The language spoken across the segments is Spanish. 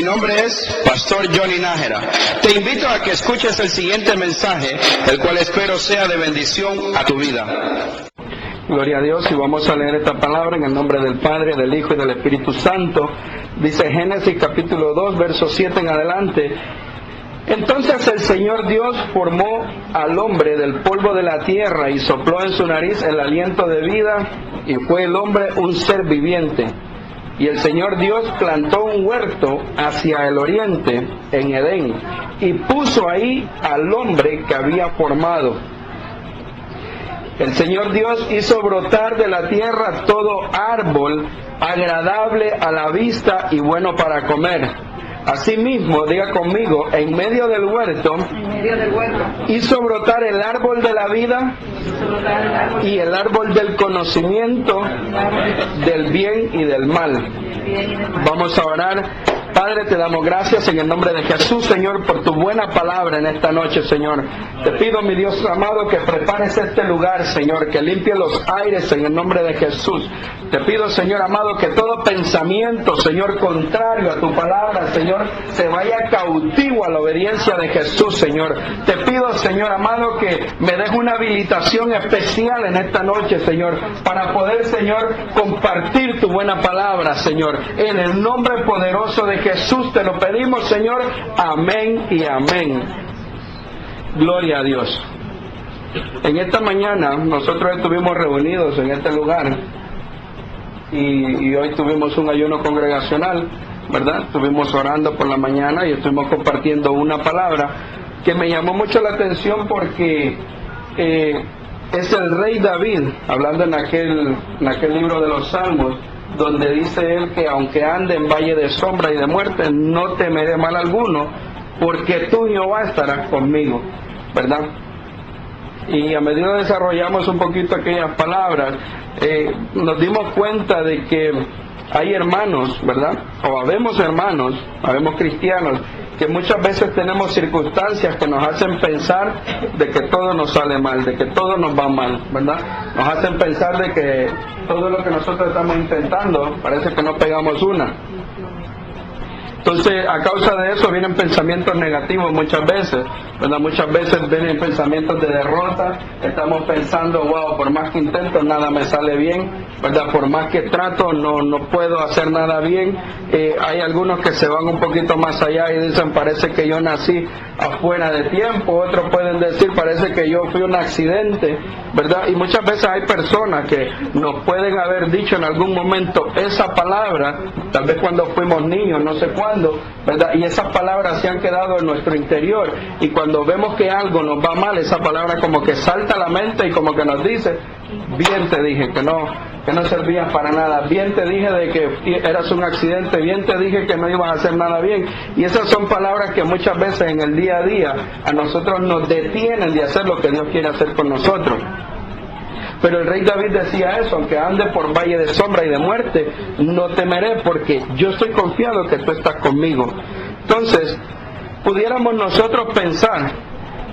nombre es Pastor Johnny Nájera. Te invito a que escuches el siguiente mensaje, el cual espero sea de bendición a tu vida. Gloria a Dios, y vamos a leer esta palabra en el nombre del Padre, del Hijo y del Espíritu Santo. Dice Génesis capítulo 2, verso 7 en adelante. Entonces el Señor Dios formó al hombre del polvo de la tierra y sopló en su nariz el aliento de vida, y fue el hombre un ser viviente. Y el Señor Dios plantó un huerto hacia el oriente, en Edén, y puso ahí al hombre que había formado. El Señor Dios hizo brotar de la tierra todo árbol agradable a la vista y bueno para comer. Asimismo, diga conmigo, en medio del huerto hizo brotar el árbol de la vida y el árbol del conocimiento del bien y del mal. Vamos a orar. Padre, te damos gracias en el nombre de Jesús, Señor, por tu buena palabra en esta noche, Señor. Te pido, mi Dios amado, que prepares este lugar, Señor, que limpie los aires en el nombre de Jesús. Te pido, Señor amado, que todo pensamiento, Señor, contrario a tu palabra, Señor, se vaya cautivo a la obediencia de Jesús, Señor. Te pido, Señor amado, que me des una habilitación especial en esta noche, Señor, para poder, Señor, compartir tu buena palabra, Señor. En el nombre poderoso de Jesús te lo pedimos, Señor. Amén y amén. Gloria a Dios. En esta mañana nosotros estuvimos reunidos en este lugar y hoy tuvimos un ayuno congregacional, ¿verdad? Estuvimos orando por la mañana y estuvimos compartiendo una palabra que me llamó mucho la atención porque es el rey David, hablando en aquel libro de los Salmos, donde dice él que aunque ande en valle de sombra y de muerte, no temeré mal alguno, porque tú, Jehová, estarás conmigo, ¿verdad? Y a medida que desarrollamos un poquito aquellas palabras, nos dimos cuenta de que hay hermanos, ¿verdad? O habemos hermanos, habemos cristianos, que muchas veces tenemos circunstancias que nos hacen pensar de que todo nos sale mal, de que todo nos va mal, ¿verdad? Nos hacen pensar de que todo lo que nosotros estamos intentando parece que no pegamos una. Entonces, a causa de eso vienen pensamientos negativos muchas veces, ¿verdad? Muchas veces vienen pensamientos de derrota. Estamos pensando, wow, por más que intento nada me sale bien, ¿verdad? Por más que trato no puedo hacer nada bien. Hay algunos que se van un poquito más allá y dicen, parece que yo nací afuera de tiempo. Otros pueden decir, parece que yo fui un accidente, ¿verdad? Y muchas veces hay personas que nos pueden haber dicho en algún momento esa palabra, tal vez cuando fuimos niños, no sé cuándo, ¿verdad? Y esas palabras se han quedado en nuestro interior, y cuando vemos que algo nos va mal, esa palabra como que salta a la mente y como que nos dice, bien te dije que no servías para nada, bien te dije de que eras un accidente, bien te dije que no ibas a hacer nada bien. Y esas son palabras que muchas veces en el día a día a nosotros nos detienen de hacer lo que Dios quiere hacer con nosotros. Pero el rey David decía eso, aunque ande por valle de sombra y de muerte, no temeré, porque yo estoy confiado que tú estás conmigo. Entonces, pudiéramos nosotros pensar,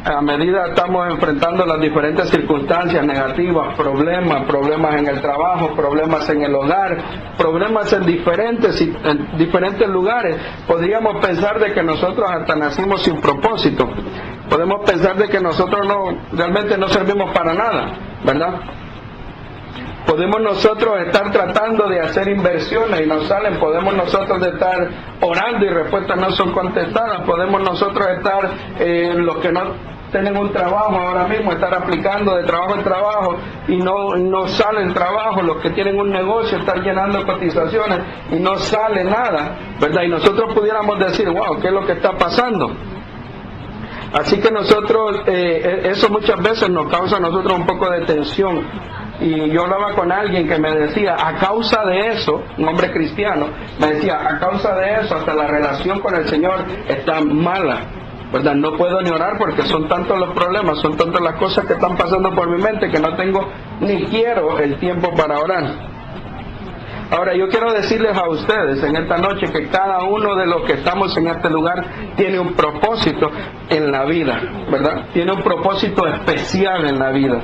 a medida que estamos enfrentando las diferentes circunstancias negativas, problemas en el trabajo, problemas en el hogar, problemas en diferentes lugares, podríamos pensar de que nosotros hasta nacimos sin propósito. Podemos pensar de que nosotros realmente no servimos para nada, ¿verdad? Podemos nosotros estar tratando de hacer inversiones y no salen. Podemos nosotros estar orando y respuestas no son contestadas. Podemos nosotros estar, los que no tienen un trabajo ahora mismo, estar aplicando de trabajo en trabajo y no sale el trabajo. Los que tienen un negocio, estar llenando cotizaciones y no sale nada, ¿verdad? Y nosotros pudiéramos decir, wow, ¿qué es lo que está pasando? Así que nosotros, eso muchas veces nos causa a nosotros un poco de tensión. Y yo hablaba con alguien que me decía, a causa de eso, un hombre cristiano, me decía, a causa de eso, hasta la relación con el Señor está mala, ¿verdad? No puedo ni orar porque son tantos los problemas, son tantas las cosas que están pasando por mi mente que no tengo ni quiero el tiempo para orar. Ahora, yo quiero decirles a ustedes en esta noche que cada uno de los que estamos en este lugar tiene un propósito en la vida, ¿verdad? Tiene un propósito especial en la vida.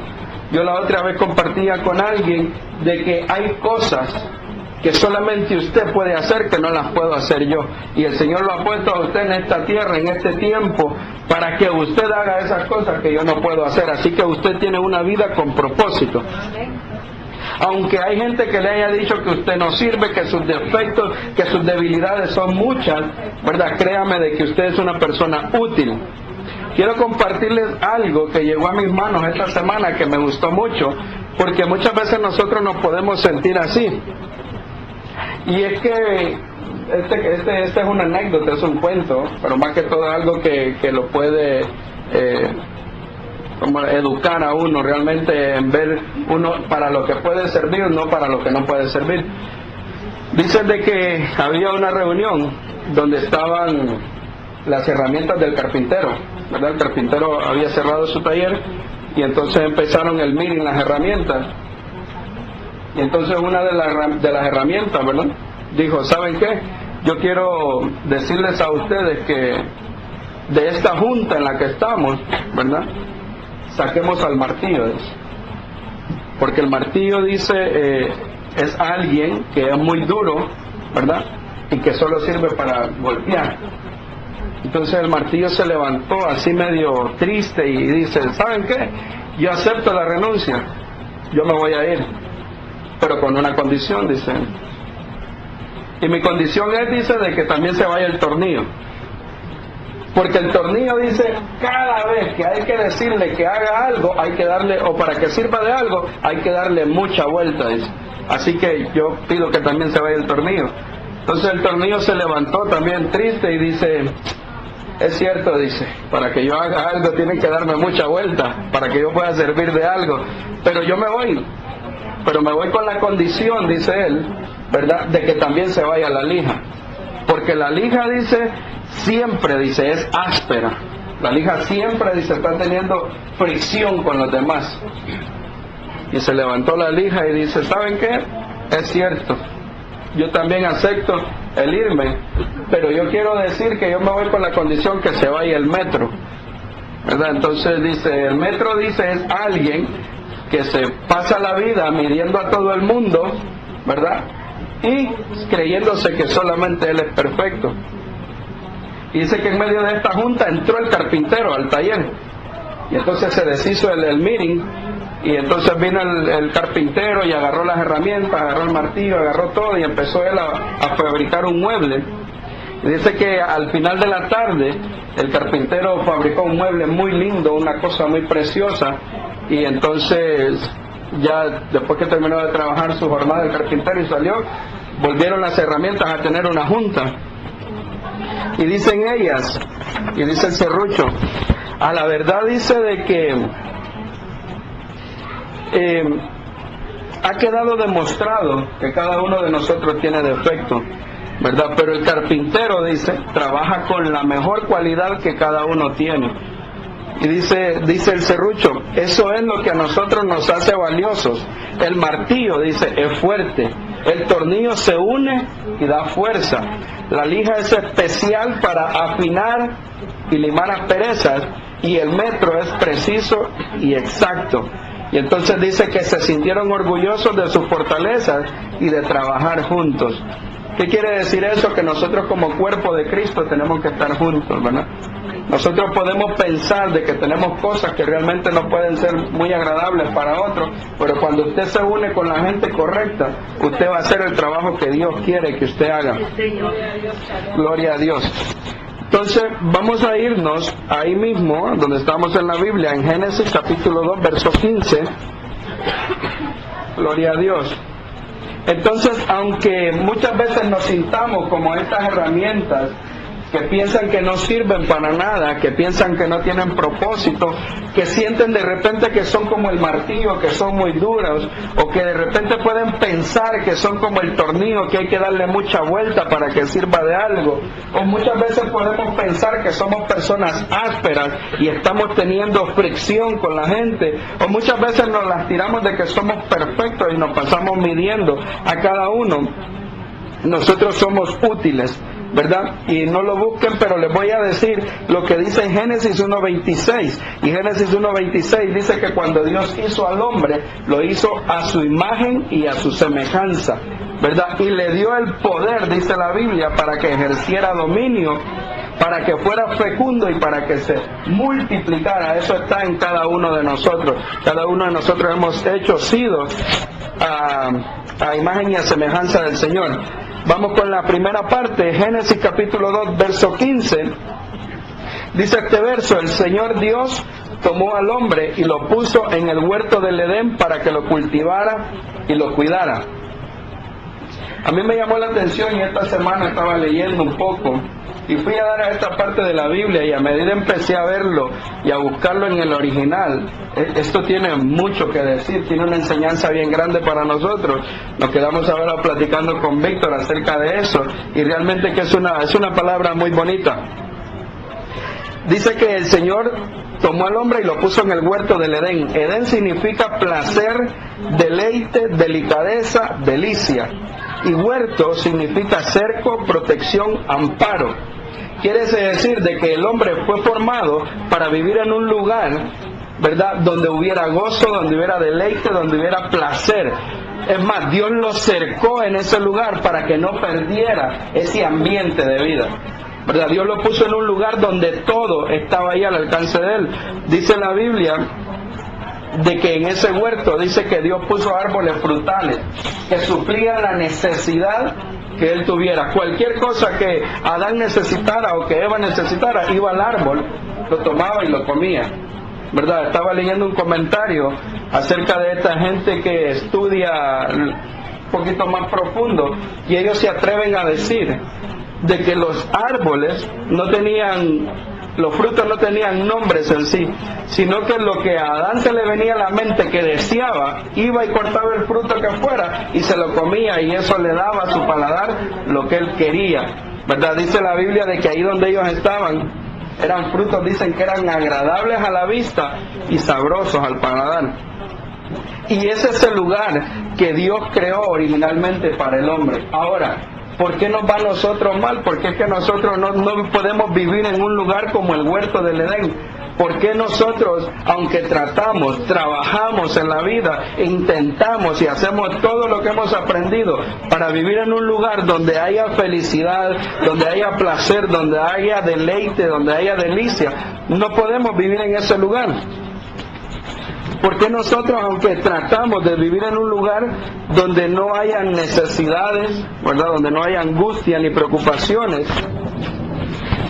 Yo la otra vez compartía con alguien de que hay cosas que solamente usted puede hacer, que no las puedo hacer yo. Y el Señor lo ha puesto a usted en esta tierra, en este tiempo, para que usted haga esas cosas que yo no puedo hacer. Así que usted tiene una vida con propósito. Aunque hay gente que le haya dicho que usted no sirve, que sus defectos, que sus debilidades son muchas, ¿verdad? Créame de que usted es una persona útil. Quiero compartirles algo que llegó a mis manos esta semana que me gustó mucho, porque muchas veces nosotros nos podemos sentir así. Y es que este es una anécdota, es un cuento, pero más que todo algo que lo puede como educar a uno realmente en ver uno para lo que puede servir, no para lo que no puede servir. Dice de que había una reunión donde estaban las herramientas del carpintero, ¿verdad? El carpintero había cerrado su taller y entonces empezaron el meeting, las herramientas. Y entonces una de las herramientas, ¿verdad?, dijo, ¿saben qué? Yo quiero decirles a ustedes que de esta junta en la que estamos, ¿verdad?, saquemos al martillo, dice. Porque el martillo, dice, es alguien que es muy duro, ¿verdad?, y que solo sirve para golpear. Entonces el martillo se levantó así medio triste y dice, ¿saben qué? Yo acepto la renuncia, yo me voy a ir, pero con una condición, dice. Y mi condición es, dice, de que también se vaya el tornillo. Porque el tornillo, dice, cada vez que hay que decirle que haga algo, hay que darle, o para que sirva de algo, hay que darle mucha vuelta, dice. Así que yo pido que también se vaya el tornillo. Entonces el tornillo se levantó también triste y dice, es cierto, dice, para que yo haga algo tienen que darme mucha vuelta, para que yo pueda servir de algo, pero yo me voy, pero me voy con la condición, dice él, ¿verdad?, de que también se vaya la lija, porque la lija, dice, siempre, dice, es áspera, la lija siempre, dice, está teniendo fricción con los demás. Y se levantó la lija y dice, ¿saben qué? Es cierto, yo también acepto el irme, pero yo quiero decir que yo me voy con la condición que se vaya el metro, ¿verdad? Entonces dice, el metro, dice, es alguien que se pasa la vida midiendo a todo el mundo, ¿verdad?, y creyéndose que solamente él es perfecto. Y dice que en medio de esta junta entró el carpintero al taller, y entonces se deshizo el meeting. Y entonces vino el carpintero y agarró las herramientas, agarró el martillo, agarró todo y empezó él a fabricar un mueble. Y dice que al final de la tarde el carpintero fabricó un mueble muy lindo, una cosa muy preciosa. Y entonces ya después que terminó de trabajar su jornada el carpintero y salió, volvieron las herramientas a tener una junta. Y dicen ellas, y dice el serrucho, a la verdad, dice, de que ha quedado demostrado que cada uno de nosotros tiene defectos, ¿verdad? Pero el carpintero, dice, trabaja con la mejor cualidad que cada uno tiene. Y dice el serrucho, eso es lo que a nosotros nos hace valiosos. El martillo, dice, es fuerte. El tornillo se une y da fuerza. La lija es especial para afinar y limar asperezas, y el metro es preciso y exacto. Y entonces dice que se sintieron orgullosos de sus fortalezas y de trabajar juntos. ¿Qué quiere decir eso? Que nosotros como cuerpo de Cristo tenemos que estar juntos, ¿verdad? Nosotros podemos pensar de que tenemos cosas que realmente no pueden ser muy agradables para otros, pero cuando usted se une con la gente correcta, usted va a hacer el trabajo que Dios quiere que usted haga. Gloria a Dios. Entonces vamos a irnos ahí mismo donde estamos en la Biblia, en Génesis capítulo 2 verso 15. Gloria a Dios. Entonces, aunque muchas veces nos sintamos como estas herramientas que piensan que no sirven para nada, que piensan que no tienen propósito, que sienten de repente que son como el martillo, que son muy duros, o que de repente pueden pensar que son como el tornillo, que hay que darle mucha vuelta para que sirva de algo, o muchas veces podemos pensar que somos personas ásperas y estamos teniendo fricción con la gente, o muchas veces nos las tiramos de que somos perfectos y nos pasamos midiendo a cada uno. Nosotros somos útiles, ¿verdad? Y no lo busquen, pero les voy a decir lo que dice en Génesis 1:26. Y Génesis 1:26 dice que cuando Dios hizo al hombre, lo hizo a su imagen y a su semejanza, ¿verdad? Y le dio el poder, dice la Biblia, para que ejerciera dominio, para que fuera fecundo y para que se multiplicara. Eso está en cada uno de nosotros. Cada uno de nosotros hemos sido a imagen y a semejanza del Señor. Vamos con la primera parte, Génesis capítulo 2, verso 15. Dice este verso: el Señor Dios tomó al hombre y lo puso en el huerto del Edén para que lo cultivara y lo cuidara. A mí me llamó la atención y esta semana estaba leyendo un poco y fui a dar a esta parte de la Biblia, y a medida empecé a verlo y a buscarlo en el original, esto tiene mucho que decir, tiene una enseñanza bien grande para nosotros. Nos quedamos ahora platicando con Víctor acerca de eso, y realmente que es una palabra muy bonita. Dice que el Señor tomó al hombre y lo puso en el huerto del Edén. Edén significa placer, deleite, delicadeza, delicia. Y huerto significa cerco, protección, amparo. Quiere decir de que el hombre fue formado para vivir en un lugar, ¿verdad?, donde hubiera gozo, donde hubiera deleite, donde hubiera placer. Es más, Dios lo cercó en ese lugar para que no perdiera ese ambiente de vida, ¿verdad? Dios lo puso en un lugar donde todo estaba ahí al alcance de él. Dice la Biblia de que en ese huerto dice que Dios puso árboles frutales que suplían la necesidad que él tuviera. Cualquier cosa que Adán necesitara o que Eva necesitara, iba al árbol, lo tomaba y lo comía, ¿verdad? Estaba leyendo un comentario acerca de esta gente que estudia un poquito más profundo, y ellos se atreven a decir de que los árboles los frutos no tenían nombres en sí, sino que lo que a Adán se le venía a la mente que deseaba, iba y cortaba el fruto que fuera y se lo comía, y eso le daba a su paladar lo que él quería, ¿verdad? Dice la Biblia de que ahí donde ellos estaban eran frutos, dicen que eran agradables a la vista y sabrosos al paladar. Y ese es el lugar que Dios creó originalmente para el hombre. Ahora, ¿por qué nos va a nosotros mal? ¿Por qué es que nosotros no podemos vivir en un lugar como el huerto del Edén? ¿Por qué nosotros, aunque trabajamos en la vida, e intentamos y hacemos todo lo que hemos aprendido para vivir en un lugar donde haya felicidad, donde haya placer, donde haya deleite, donde haya delicia, no podemos vivir en ese lugar? ¿Por qué nosotros, aunque tratamos de vivir en un lugar donde no haya necesidades, ¿verdad?, donde no haya angustia ni preocupaciones,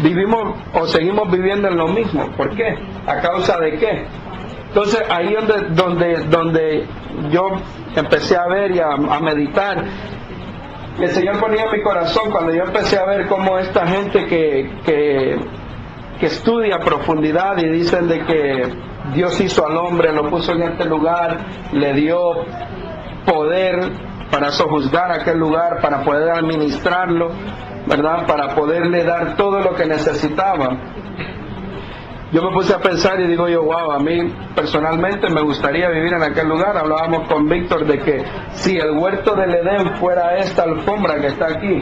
vivimos o seguimos viviendo en lo mismo? ¿Por qué? ¿A causa de qué? Entonces ahí donde yo empecé a ver y a meditar, el Señor ponía en mi corazón cuando yo empecé a ver cómo esta gente que estudia a profundidad y dicen de que Dios hizo al hombre, lo puso en este lugar, le dio poder para sojuzgar aquel lugar, para poder administrarlo, ¿verdad?, para poderle dar todo lo que necesitaba. Yo me puse a pensar y digo yo, wow, a mí personalmente me gustaría vivir en aquel lugar. Hablábamos con Víctor de que si el huerto del Edén fuera esta alfombra que está aquí,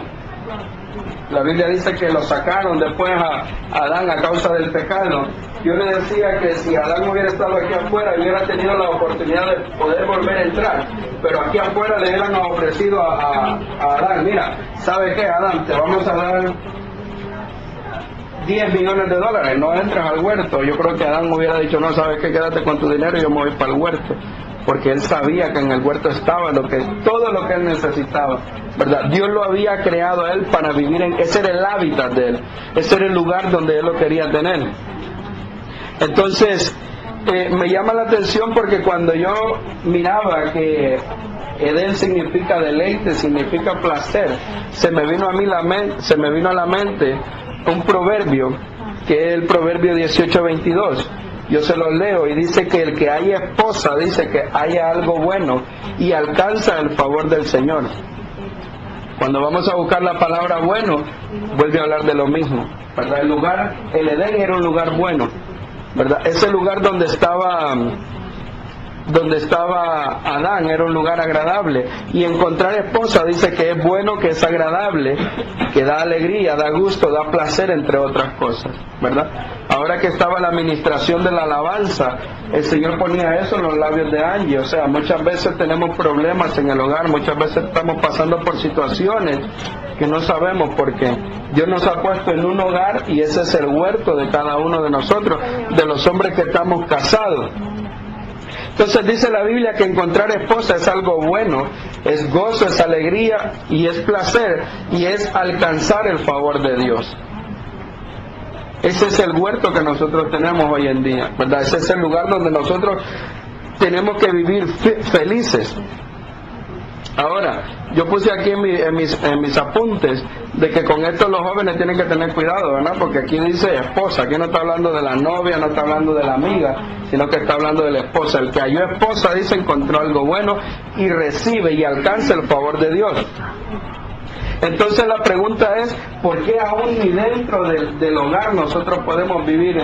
la Biblia dice que lo sacaron después a Adán a causa del pecado. Yo le decía que si Adán hubiera estado aquí afuera, hubiera tenido la oportunidad de poder volver a entrar, pero aquí afuera le hubieran ofrecido a Adán, mira, ¿sabe qué, Adán? Te vamos a dar $10 millones, no entras al huerto. Yo creo que Adán hubiera dicho, no, ¿sabes qué? Quédate con tu dinero y yo me voy para el huerto, porque él sabía que en el huerto estaba todo lo que él necesitaba, ¿verdad? Dios lo había creado a él para vivir ese era el hábitat de él, ese era el lugar donde él lo quería tener. Entonces, me llama la atención porque cuando yo miraba que Edén significa deleite, significa placer, se me vino a la mente un proverbio, que es el proverbio 18:22. Yo se lo leo y dice que el que haya esposa, dice que haya algo bueno y alcanza el favor del Señor. Cuando vamos a buscar la palabra bueno, vuelve a hablar de lo mismo, ¿verdad? El Edén era un lugar bueno, ¿verdad? Ese lugar donde estaba donde estaba Adán era un lugar agradable, y encontrar esposa dice que es bueno, que es agradable, que da alegría, da gusto, da placer, entre otras cosas, ¿verdad? Ahora que estaba la administración de la alabanza, el Señor ponía eso en los labios de Angie. O sea, muchas veces tenemos problemas en el hogar, muchas veces estamos pasando por situaciones que no sabemos por qué. Dios nos ha puesto en un hogar, y ese es el huerto de cada uno de nosotros, de los hombres que estamos casados. Entonces dice la Biblia que encontrar esposa es algo bueno, es gozo, es alegría y es placer, y es alcanzar el favor de Dios. Ese es el huerto que nosotros tenemos hoy en día, ¿verdad? Ese es el lugar donde nosotros tenemos que vivir felices. Ahora, yo puse aquí en mis apuntes de que con esto los jóvenes tienen que tener cuidado, ¿verdad? Porque aquí dice esposa, aquí no está hablando de la novia, no está hablando de la amiga, sino que está hablando de la esposa. El que halló esposa, dice, encontró algo bueno y recibe y alcanza el favor de Dios. Entonces la pregunta es, ¿por qué aún ni dentro del hogar nosotros podemos vivir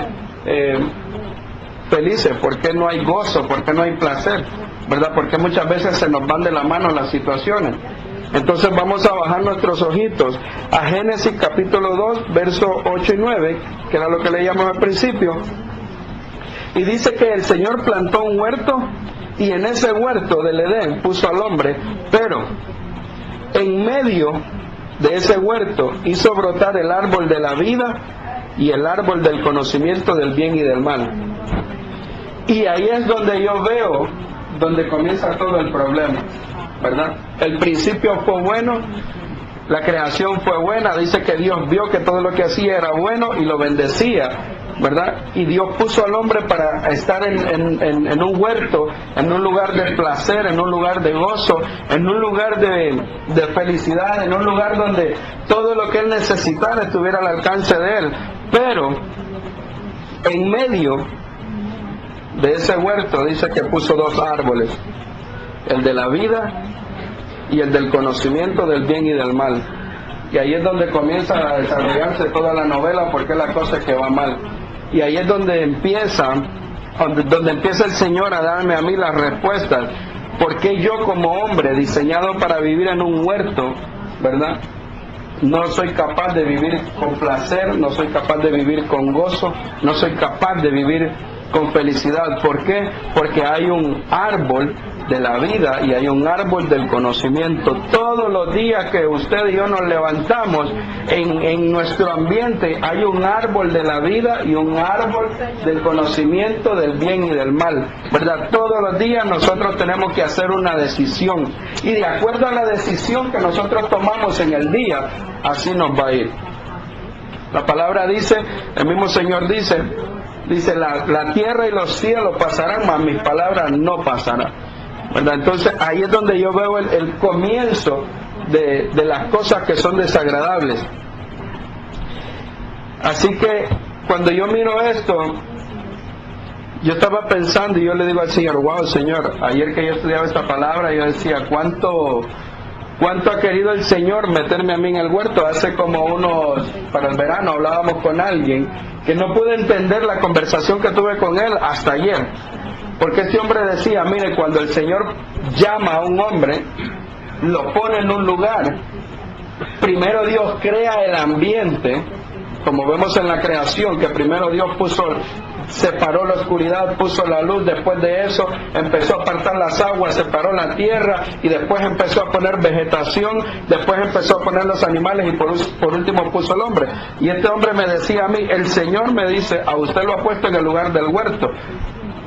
felices? ¿Por qué no hay gozo? ¿Por qué no hay placer? ¿Verdad? Porque muchas veces se nos van de la mano las situaciones. Entonces vamos a bajar nuestros ojitos a Génesis capítulo 2, versos 8 y 9, que era lo que leíamos al principio. Y dice que el Señor plantó un huerto, y en ese huerto del Edén puso al hombre, pero en medio de ese huerto hizo brotar el árbol de la vida y el árbol del conocimiento del bien y del mal. Y ahí es donde yo veo donde comienza todo el problema, ¿verdad? El principio fue bueno, la creación fue buena, dice que Dios vio que todo lo que hacía era bueno y lo bendecía, ¿verdad? Y Dios puso al hombre para estar en un huerto, en un lugar de placer, en un lugar de gozo, en un lugar de felicidad, en un lugar donde todo lo que él necesitara estuviera al alcance de él. Pero en medio de ese huerto dice que puso dos árboles, el de la vida y el del conocimiento del bien y del mal. Y ahí es donde comienza a desarrollarse toda la novela, porque la cosa es que va mal. Y ahí es donde empieza el Señor a darme a mí las respuestas. ¿Por qué yo como hombre diseñado para vivir en un huerto, ¿verdad?, no soy capaz de vivir con placer, no soy capaz de vivir con gozo, no soy capaz de vivir con felicidad? ¿Por qué? Porque hay un árbol de la vida y hay un árbol del conocimiento. Todos los días que usted y yo nos levantamos, en nuestro ambiente hay un árbol de la vida y un árbol del conocimiento del bien y del mal, ¿verdad? Todos los días nosotros tenemos que hacer una decisión, y de acuerdo a la decisión que nosotros tomamos en el día, así nos va a ir. La palabra dice, el mismo Señor dice, la tierra y los cielos pasarán, mas mis palabras no pasarán, ¿verdad? Entonces ahí es donde yo veo el comienzo de las cosas que son desagradables. Así que cuando yo miro esto, yo estaba pensando y yo le digo al Señor, wow, Señor, ayer que yo estudiaba esta palabra, yo decía, ¿cuánto ha querido el Señor meterme a mí en el huerto? Hace como para el verano hablábamos con alguien que no pude entender la conversación que tuve con él hasta ayer, porque este hombre decía, mire, cuando el Señor llama a un hombre, lo pone en un lugar, primero Dios crea el ambiente, como vemos en la creación, que primero Dios separó la oscuridad, puso la luz, después de eso empezó a apartar las aguas, separó la tierra, y después empezó a poner vegetación, después empezó a poner los animales, y por último puso el hombre. Y este hombre me decía a mí, el Señor me dice, a usted lo ha puesto en el lugar del huerto.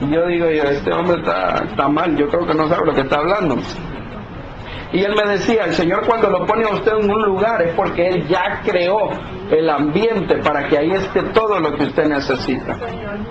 Y yo digo, este hombre está mal, yo creo que no sabe lo que está hablando. Y él me decía, el Señor cuando lo pone a usted en un lugar es porque Él ya creó el ambiente para que ahí esté todo lo que usted necesita,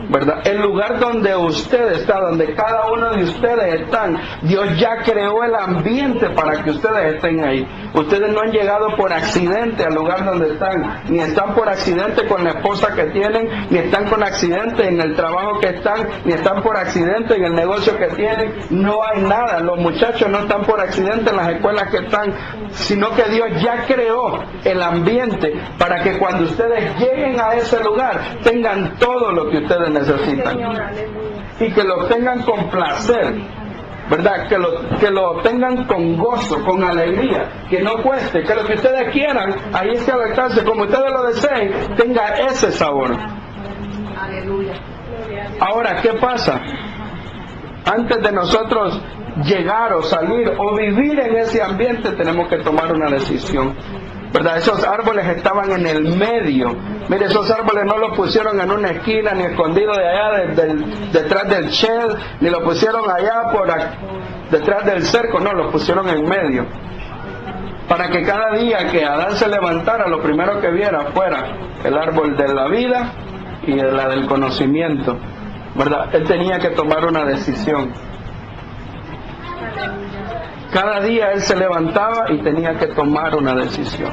¿verdad? El lugar donde usted está, donde cada uno de ustedes están, Dios ya creó el ambiente para que ustedes estén ahí. Ustedes no han llegado por accidente al lugar donde están, ni están por accidente con la esposa que tienen, ni están con accidente en el trabajo que están, ni están por accidente en el negocio que tienen. No hay nada. Los muchachos no están por accidente en las escuelas que están, sino que Dios ya creó el ambiente para que cuando ustedes lleguen a ese lugar tengan todo lo que ustedes necesitan. y que lo obtengan con placer, ¿verdad? Que lo obtengan con gozo, con alegría, que no cueste, que lo que ustedes quieran, ahí esté al alcance, como ustedes lo deseen, tenga ese sabor. Aleluya. Ahora, ¿qué pasa? Antes de nosotros llegar o salir o vivir en ese ambiente, tenemos que tomar una decisión, ¿verdad? Esos árboles estaban en el medio. Mire, esos árboles no los pusieron en una esquina, ni escondido de allá detrás del shed, ni lo pusieron allá detrás del cerco, no, los pusieron en medio. Para que cada día que Adán se levantara, lo primero que viera fuera el árbol de la vida y la del conocimiento, ¿verdad? Él tenía que tomar una decisión. Cada día él se levantaba y tenía que tomar una decisión.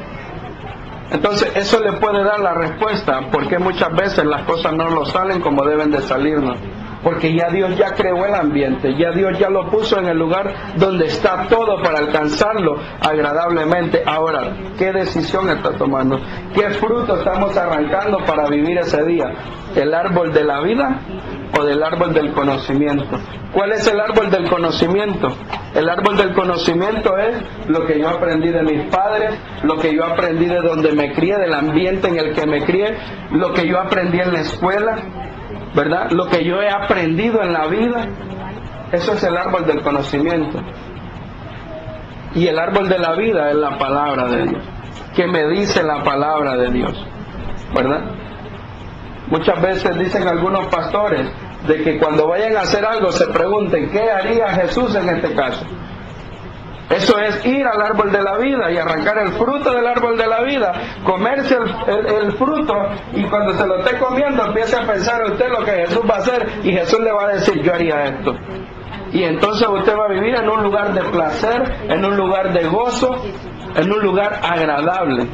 Entonces eso le puede dar la respuesta porque muchas veces las cosas no nos salen como deben de salirnos, porque ya Dios ya creó el ambiente, ya Dios ya lo puso en el lugar donde está todo para alcanzarlo agradablemente. Ahora, ¿qué decisión está tomando? ¿Qué fruto estamos arrancando para vivir ese día? ¿El árbol de la vida o del árbol del conocimiento? ¿Cuál es el árbol del conocimiento? El árbol del conocimiento es lo que yo aprendí de mis padres, lo que yo aprendí de donde me crié, del ambiente en el que me crié, lo que yo aprendí en la escuela, ¿verdad? Lo que yo he aprendido en la vida. Eso es el árbol del conocimiento. Y el árbol de la vida es la palabra de Dios. ¿Qué me dice la palabra de Dios? ¿Verdad? Muchas veces dicen algunos pastores de que cuando vayan a hacer algo se pregunten ¿qué haría Jesús en este caso? Eso es ir al árbol de la vida y arrancar el fruto del árbol de la vida, comerse el fruto, y cuando se lo esté comiendo empiece a pensar usted lo que Jesús va a hacer y Jesús le va a decir yo haría esto. Y entonces usted va a vivir en un lugar de placer, en un lugar de gozo, en un lugar agradable.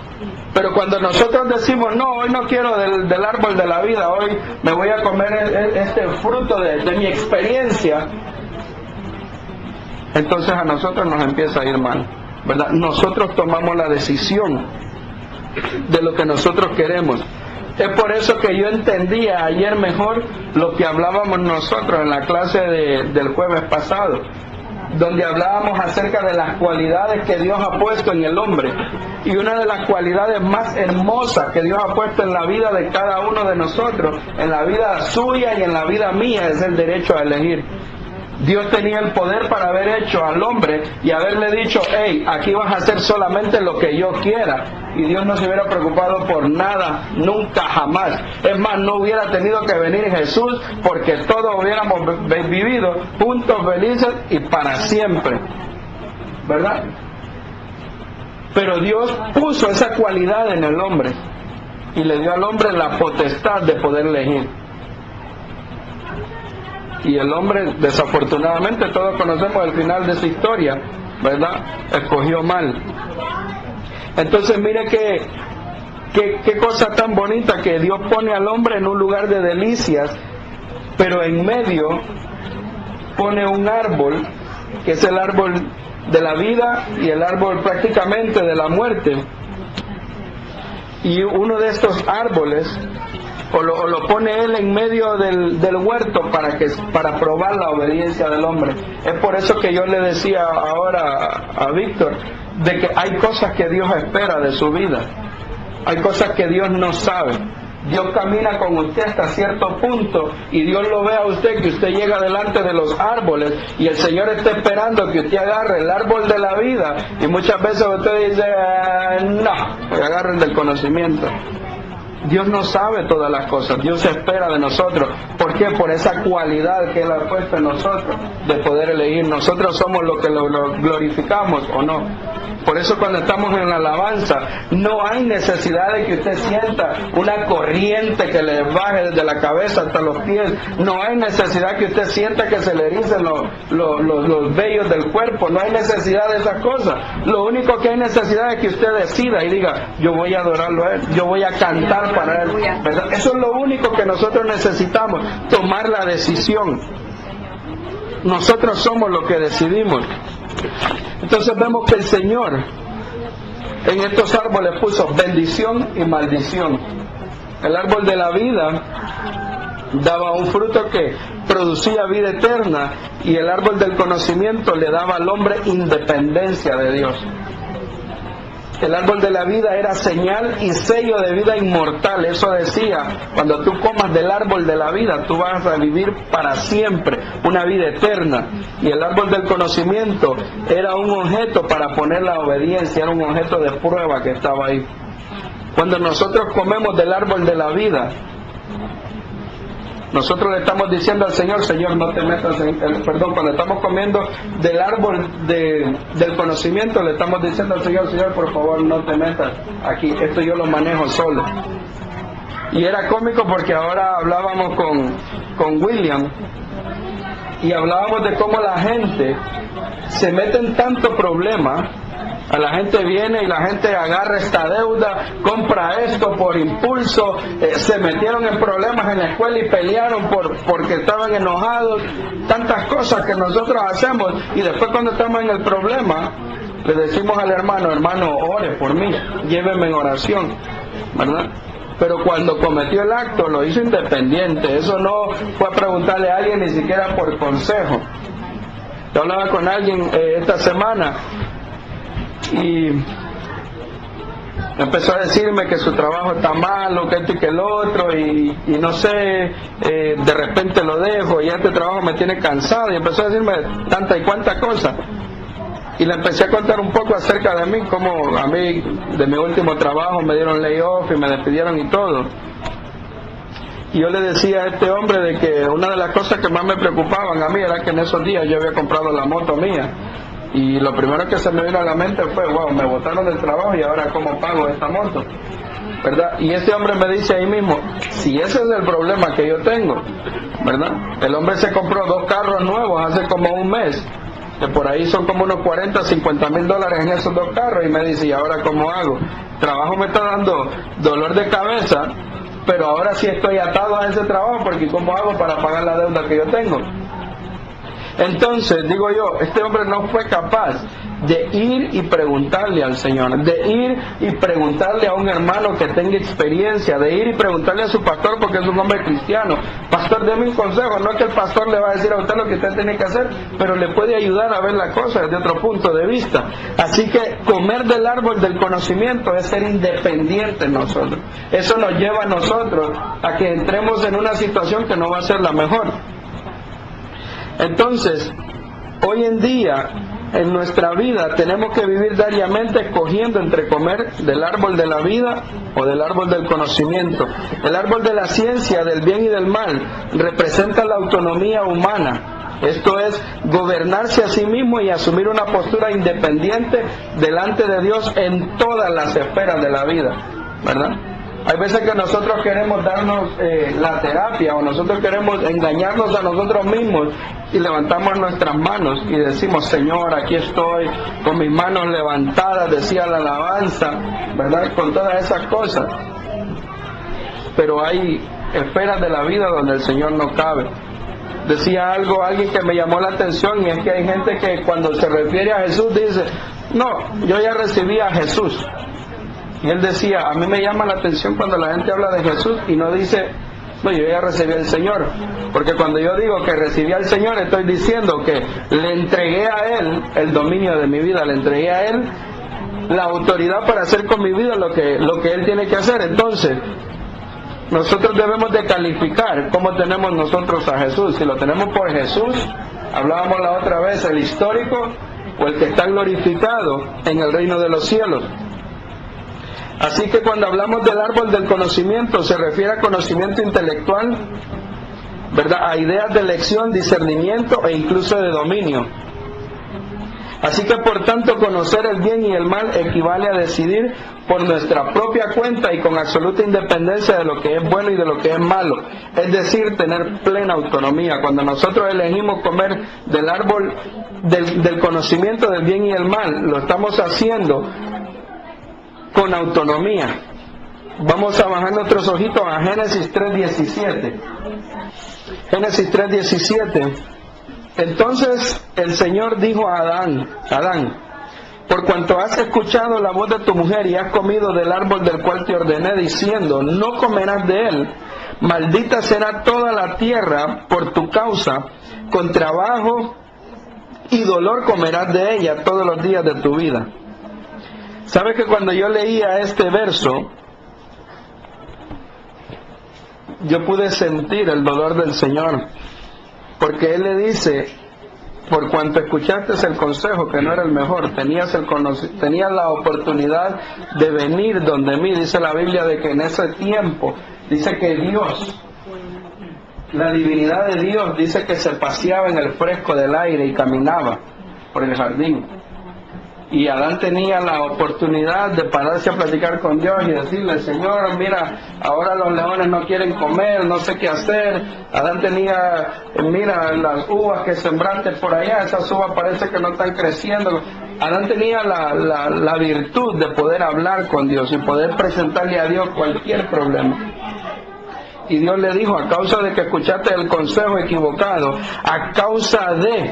Pero cuando nosotros decimos, no, hoy no quiero del árbol de la vida, hoy me voy a comer este fruto de mi experiencia, entonces a nosotros nos empieza a ir mal, ¿verdad? Nosotros tomamos la decisión de lo que nosotros queremos. Es por eso que yo entendía ayer mejor lo que hablábamos nosotros en la clase del jueves pasado, donde hablábamos acerca de las cualidades que Dios ha puesto en el hombre. Y una de las cualidades más hermosas que Dios ha puesto en la vida de cada uno de nosotros, en la vida suya y en la vida mía, es el derecho a elegir. Dios tenía el poder para haber hecho al hombre y haberle dicho, hey, aquí vas a hacer solamente lo que yo quiera. Y Dios no se hubiera preocupado por nada, nunca, jamás. Es más, no hubiera tenido que venir Jesús porque todos hubiéramos vivido juntos, felices y para siempre, ¿verdad? Pero Dios puso esa cualidad en el hombre y le dio al hombre la potestad de poder elegir. Y el hombre, desafortunadamente, todos conocemos el final de su historia, ¿verdad? Escogió mal. Entonces mire qué cosa tan bonita que Dios pone al hombre en un lugar de delicias, pero en medio pone un árbol, que es el árbol de la vida y el árbol prácticamente de la muerte. Y uno de estos árboles o lo pone él en medio del huerto para probar la obediencia del hombre. Es por eso que yo le decía ahora a Víctor de que hay cosas que Dios espera de su vida, hay cosas que Dios no sabe. Dios camina con usted hasta cierto punto y Dios lo ve a usted, que usted llega delante de los árboles y el Señor está esperando que usted agarre el árbol de la vida, y muchas veces usted dice no, agarre el del conocimiento. Dios no sabe todas las cosas, Dios espera de nosotros. ¿Por qué? Por esa cualidad que Él ha puesto en nosotros de poder elegir. Nosotros somos los que lo glorificamos o no. Por eso cuando estamos en la alabanza no hay necesidad de que usted sienta una corriente que le baje desde la cabeza hasta los pies. No hay necesidad que usted sienta que se le ericen los vellos del cuerpo. No hay necesidad de esas cosas. Lo único que hay necesidad es que usted decida y diga, yo voy a adorarlo a Él, yo voy a cantar para Él, ¿verdad? Eso es lo único que nosotros necesitamos, tomar la decisión. Nosotros somos los que decidimos. Entonces vemos que el Señor en estos árboles puso bendición y maldición. El árbol de la vida daba un fruto que producía vida eterna y el árbol del conocimiento le daba al hombre independencia de Dios. El árbol de la vida era señal y sello de vida inmortal. Eso decía, cuando tú comas del árbol de la vida, tú vas a vivir para siempre, una vida eterna. Y el árbol del conocimiento era un objeto para poner la obediencia, era un objeto de prueba que estaba ahí. Cuando nosotros comemos del árbol de la vida, nosotros le estamos diciendo al Señor, Señor, no te metas en cuando estamos comiendo del árbol del conocimiento, le estamos diciendo al Señor, Señor, por favor, no te metas aquí, esto yo lo manejo solo. Y era cómico porque ahora hablábamos con William y hablábamos de cómo la gente se mete en tanto problema. A la gente viene y la gente agarra esta deuda, compra esto por impulso, se metieron en problemas en la escuela y pelearon porque estaban enojados, tantas cosas que nosotros hacemos y después cuando estamos en el problema le decimos al hermano, hermano, ore por mí, lléveme en oración, ¿verdad? Pero cuando cometió el acto lo hizo independiente, eso no fue a preguntarle a alguien ni siquiera por consejo. Yo hablaba con alguien esta semana y empezó a decirme que su trabajo está malo, que esto y que el otro, y no sé, de repente lo dejo y este trabajo me tiene cansado, y empezó a decirme tanta y cuanta cosa. Y le empecé a contar un poco acerca de mí, como a mí, de mi último trabajo, me dieron layoff y me despidieron y todo. Y yo le decía a este hombre de que una de las cosas que más me preocupaban a mí era que en esos días yo había comprado la moto mía. Y lo primero que se me vino a la mente fue, wow, me botaron del trabajo y ahora cómo pago esta moto, ¿verdad? Y este hombre me dice ahí mismo, si ese es el problema que yo tengo, ¿verdad? El hombre se compró 2 carros nuevos hace como un mes, que por ahí son como unos 40, 50 mil dólares en esos 2 carros, y me dice, ¿y ahora cómo hago? El trabajo me está dando dolor de cabeza, pero ahora sí estoy atado a ese trabajo, porque ¿cómo hago para pagar la deuda que yo tengo? Entonces, digo yo, este hombre no fue capaz de ir y preguntarle al Señor, de ir y preguntarle a un hermano que tenga experiencia, de ir y preguntarle a su pastor porque es un hombre cristiano. Pastor, deme un consejo. No es que el pastor le va a decir a usted lo que usted tiene que hacer, pero le puede ayudar a ver la cosa desde otro punto de vista. Así que comer del árbol del conocimiento es ser independientes nosotros. Eso nos lleva a nosotros a que entremos en una situación que no va a ser la mejor. Entonces, hoy en día, en nuestra vida, tenemos que vivir diariamente escogiendo entre comer del árbol de la vida o del árbol del conocimiento. El árbol de la ciencia, del bien y del mal, representa la autonomía humana. Esto es, gobernarse a sí mismo y asumir una postura independiente delante de Dios en todas las esferas de la vida, ¿verdad? Hay veces que nosotros queremos darnos la terapia, o nosotros queremos engañarnos a nosotros mismos y levantamos nuestras manos y decimos, Señor, aquí estoy con mis manos levantadas, decía la alabanza, ¿verdad? Con todas esas cosas. Pero hay esferas de la vida donde el Señor no cabe. Decía alguien que me llamó la atención, y es que hay gente que cuando se refiere a Jesús dice, no, yo ya recibí a Jesús. Y él decía, a mí me llama la atención cuando la gente habla de Jesús y no dice, no, yo ya recibí al Señor. Porque cuando yo digo que recibí al Señor, estoy diciendo que le entregué a Él el dominio de mi vida, le entregué a Él la autoridad para hacer con mi vida lo que Él tiene que hacer. Entonces, nosotros debemos de calificar cómo tenemos nosotros a Jesús. Si lo tenemos por Jesús, hablábamos la otra vez, el histórico o el que está glorificado en el reino de los cielos. Así que cuando hablamos del árbol del conocimiento, se refiere a conocimiento intelectual, ¿verdad? A ideas de elección, discernimiento e incluso de dominio. Así que por tanto, conocer el bien y el mal equivale a decidir por nuestra propia cuenta y con absoluta independencia de lo que es bueno y de lo que es malo. Es decir, tener plena autonomía. Cuando nosotros elegimos comer del árbol del conocimiento del bien y el mal, lo estamos haciendo con autonomía. Vamos a bajar nuestros ojitos a Génesis 3:17. Génesis 3:17. Entonces el Señor dijo a Adán, por cuanto has escuchado la voz de tu mujer y has comido del árbol del cual te ordené, diciendo, no comerás de él, maldita será toda la tierra por tu causa, con trabajo y dolor comerás de ella todos los días de tu vida. ¿Sabes que cuando yo leía este verso, yo pude sentir el dolor del Señor? Porque Él le dice, por cuanto escuchaste el consejo que no era el mejor, tenías la oportunidad de venir donde mí. Dice la Biblia de que en ese tiempo, dice que Dios, la divinidad de Dios, dice que se paseaba en el fresco del aire y caminaba por el jardín. Y Adán tenía la oportunidad de pararse a platicar con Dios y decirle, Señor, mira, ahora los leones no quieren comer, no sé qué hacer. Adán tenía, mira, las uvas que sembraste por allá, esas uvas parece que no están creciendo. Adán tenía la virtud de poder hablar con Dios y poder presentarle a Dios cualquier problema. Y Dios le dijo, a causa de que escuchaste el consejo equivocado, a causa de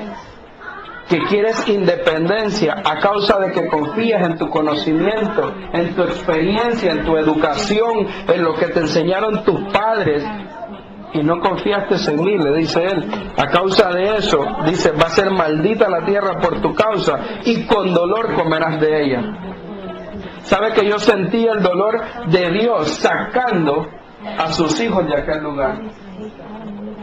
que quieres independencia, a causa de que confías en tu conocimiento, en tu experiencia, en tu educación, en lo que te enseñaron tus padres, y no confiaste en mí, le dice él. A causa de eso, dice, va a ser maldita la tierra por tu causa, y con dolor comerás de ella. ¿Sabe que yo sentí el dolor de Dios sacando a sus hijos de aquel lugar?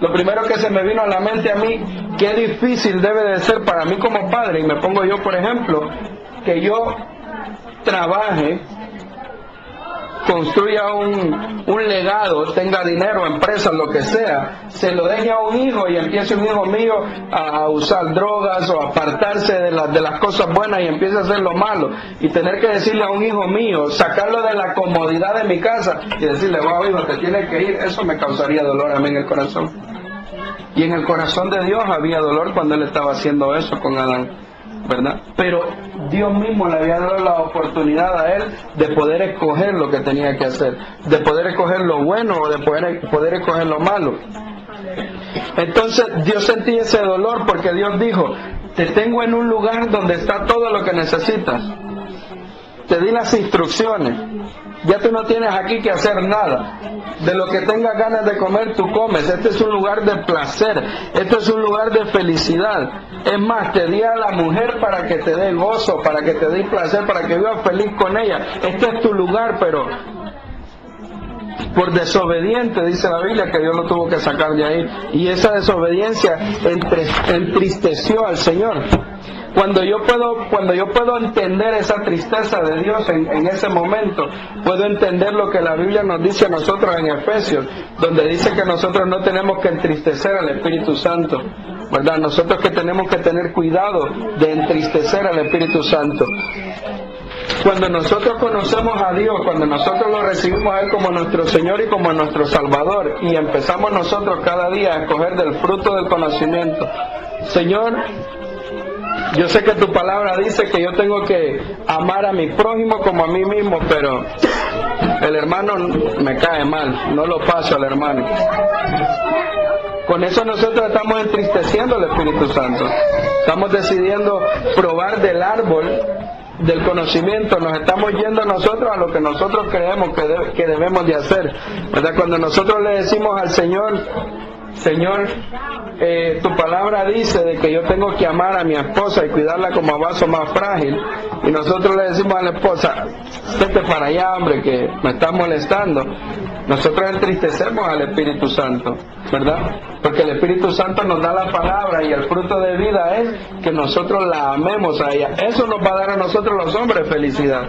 Lo primero que se me vino a la mente a mí, qué difícil debe de ser para mí como padre, y me pongo yo, por ejemplo, que yo trabaje, construya un legado, tenga dinero, empresas, lo que sea, se lo deje a un hijo y empiece un hijo mío a usar drogas o a apartarse de las cosas buenas y empiece a hacer lo malo, y tener que decirle a un hijo mío, sacarlo de la comodidad de mi casa y decirle, wow, hijo, te tienes que ir, eso me causaría dolor a mí en el corazón. Y en el corazón de Dios había dolor cuando Él estaba haciendo eso con Adán, ¿verdad? Pero Dios mismo le había dado la oportunidad a él de poder escoger lo que tenía que hacer, de poder escoger lo bueno o de poder escoger lo malo. Entonces Dios sentía ese dolor porque Dios dijo, te tengo en un lugar donde está todo lo que necesitas, te di las instrucciones, ya tú no tienes aquí que hacer nada. De lo que tengas ganas de comer, tú comes. Este es un lugar de placer. Este es un lugar de felicidad. Es más, te di a la mujer para que te dé gozo, para que te dé placer, para que vivas feliz con ella. Este es tu lugar, pero por desobediente, dice la Biblia, que Dios lo tuvo que sacar de ahí. Y esa desobediencia entristeció al Señor. Cuando yo puedo entender esa tristeza de Dios en ese momento, puedo entender lo que la Biblia nos dice a nosotros en Efesios, donde dice que nosotros no tenemos que entristecer al Espíritu Santo, ¿verdad? Nosotros que tenemos que tener cuidado de entristecer al Espíritu Santo. Cuando nosotros conocemos a Dios, cuando nosotros lo recibimos a Él como nuestro Señor y como nuestro Salvador, y empezamos nosotros cada día a escoger del fruto del conocimiento, Señor, yo sé que tu palabra dice que yo tengo que amar a mi prójimo como a mí mismo, pero el hermano me cae mal, no lo paso al hermano. Con eso nosotros estamos entristeciendo al Espíritu Santo. Estamos decidiendo probar del árbol del conocimiento, nos estamos yendo nosotros a lo que nosotros creemos que debemos de hacer, ¿verdad? Cuando nosotros le decimos al Señor, Señor, tu palabra dice de que yo tengo que amar a mi esposa y cuidarla como a vaso más frágil, y nosotros le decimos a la esposa, vete para allá, hombre, que me está molestando. Nosotros entristecemos al Espíritu Santo, ¿verdad? Porque el Espíritu Santo nos da la palabra y el fruto de vida es que nosotros la amemos a ella. Eso nos va a dar a nosotros los hombres felicidad.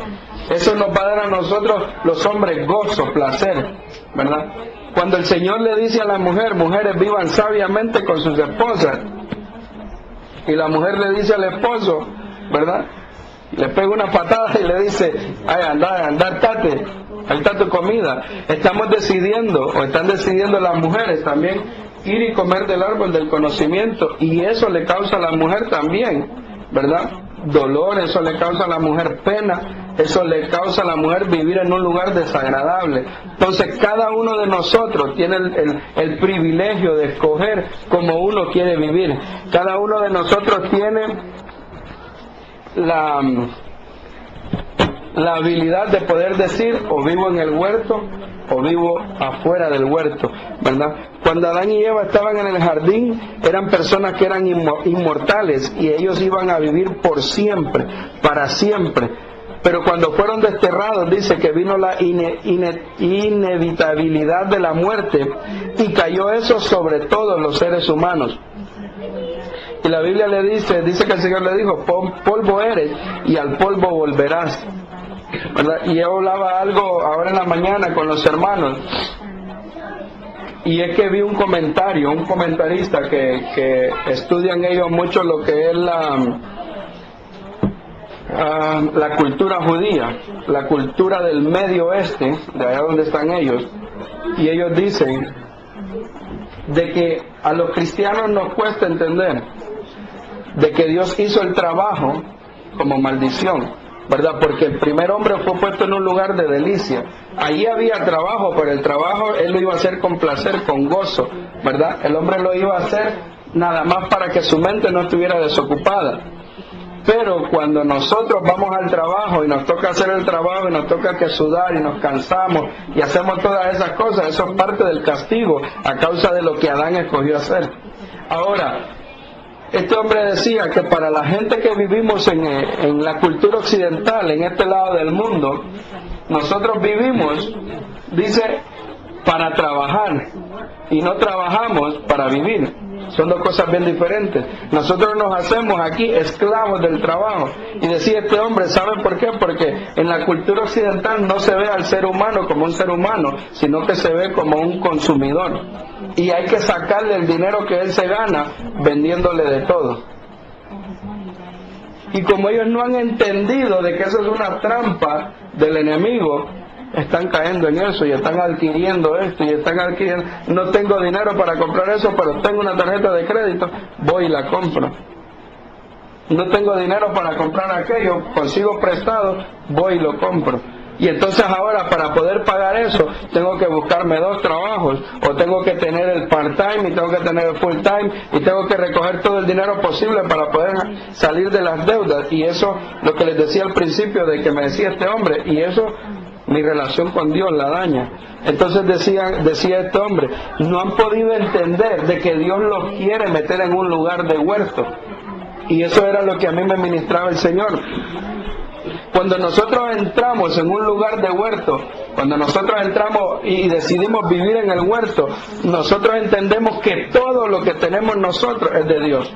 Eso nos va a dar a nosotros los hombres gozo, placer, ¿verdad? Cuando el Señor le dice a la mujer, mujeres vivan sabiamente con sus esposas, y la mujer le dice al esposo, ¿verdad? Le pega una patada y le dice, ay, anda, tate, ahí está tu comida. Estamos decidiendo, o están decidiendo las mujeres también, ir y comer del árbol del conocimiento, y eso le causa a la mujer también, ¿verdad? Dolor, eso le causa a la mujer pena, eso le causa a la mujer vivir en un lugar desagradable. Entonces cada uno de nosotros tiene el privilegio de escoger como uno quiere vivir. Cada uno de nosotros tiene la habilidad de poder decir o vivo en el huerto o vivo afuera del huerto, ¿verdad? Cuando Adán y Eva estaban en el jardín, eran personas que eran inmortales y ellos iban a vivir por siempre, para siempre. Pero cuando fueron desterrados, dice que vino la inevitabilidad de la muerte y cayó eso sobre todos los seres humanos. Y la Biblia le dice que el Señor le dijo, polvo eres y al polvo volverás, ¿verdad? Y yo hablaba algo ahora en la mañana con los hermanos, y es que vi un comentarista que estudian ellos mucho lo que es la cultura judía, la cultura del Medio Oeste, de allá donde están ellos, y ellos dicen de que a los cristianos nos cuesta entender de que Dios hizo el trabajo como maldición, ¿verdad? Porque el primer hombre fue puesto en un lugar de delicia. Allí había trabajo, pero el trabajo Él lo iba a hacer con placer, con gozo, ¿verdad? El hombre lo iba a hacer nada más para que su mente no estuviera desocupada. Pero cuando nosotros vamos al trabajo y nos toca hacer el trabajo y nos toca que sudar y nos cansamos y hacemos todas esas cosas, eso es parte del castigo a causa de lo que Adán escogió hacer. Ahora, este hombre decía que para la gente que vivimos en la cultura occidental, en este lado del mundo, nosotros vivimos, dice, para trabajar y no trabajamos para vivir. Son dos cosas bien diferentes. Nosotros nos hacemos aquí esclavos del trabajo. Y decía este hombre, ¿saben por qué? Porque en la cultura occidental no se ve al ser humano como un ser humano, sino que se ve como un consumidor. Y hay que sacarle el dinero que él se gana vendiéndole de todo. Y como ellos no han entendido de que eso es una trampa del enemigo, están cayendo en eso y están adquiriendo esto y están adquiriendo. No tengo dinero para comprar eso, pero tengo una tarjeta de crédito, voy y la compro. No tengo dinero para comprar aquello, consigo prestado, voy y lo compro. Y entonces ahora para poder pagar eso tengo que buscarme 2 trabajos, o tengo que tener el part-time y tengo que tener el full-time y tengo que recoger todo el dinero posible para poder salir de las deudas. Y eso, lo que les decía al principio de que me decía este hombre, y eso mi relación con Dios la daña. Entonces decía este hombre, no han podido entender de que Dios los quiere meter en un lugar de huerto. Y eso era lo que a mí me ministraba el Señor. Cuando nosotros entramos en un lugar de huerto, cuando nosotros entramos y decidimos vivir en el huerto, nosotros entendemos que todo lo que tenemos nosotros es de Dios,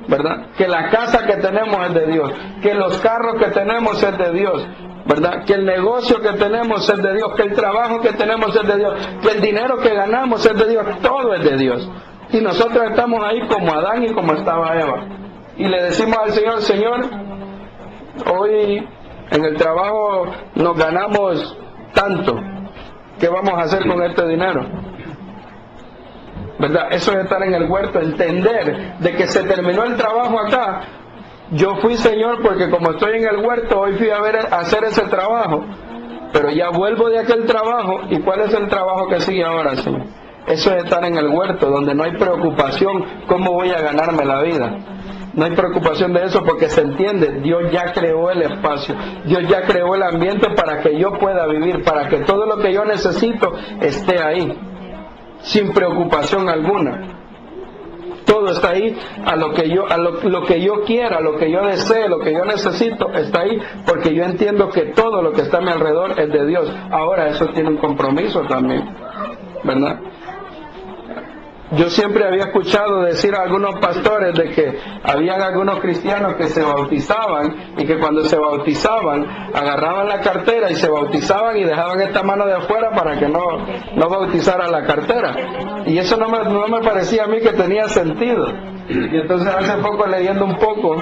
¿verdad? Que la casa que tenemos es de Dios, que los carros que tenemos es de Dios, ¿verdad? Que el negocio que tenemos es de Dios, que el trabajo que tenemos es de Dios, que el dinero que ganamos es de Dios, todo es de Dios. Y nosotros estamos ahí como Adán y como estaba Eva. Y le decimos al Señor, Señor, hoy en el trabajo nos ganamos tanto, ¿qué vamos a hacer con este dinero? ¿Verdad? Eso es estar en el huerto, entender de que se terminó el trabajo acá. Yo fui, Señor, porque como estoy en el huerto, hoy fui a hacer ese trabajo, pero ya vuelvo de aquel trabajo, ¿y cuál es el trabajo que sigue ahora, Señor? Eso es estar en el huerto, donde no hay preocupación, ¿cómo voy a ganarme la vida? No hay preocupación de eso porque se entiende, Dios ya creó el espacio, Dios ya creó el ambiente para que yo pueda vivir, para que todo lo que yo necesito esté ahí, sin preocupación alguna. Todo está ahí, lo que yo quiera, lo que yo desee, lo que yo necesito, está ahí, porque yo entiendo que todo lo que está a mi alrededor es de Dios. Ahora eso tiene un compromiso también, ¿verdad? Yo siempre había escuchado decir a algunos pastores de que habían algunos cristianos que se bautizaban y que cuando se bautizaban agarraban la cartera y se bautizaban y dejaban esta mano de afuera para que no bautizara la cartera. Y eso no me parecía a mí que tenía sentido. Y entonces hace poco leyendo un poco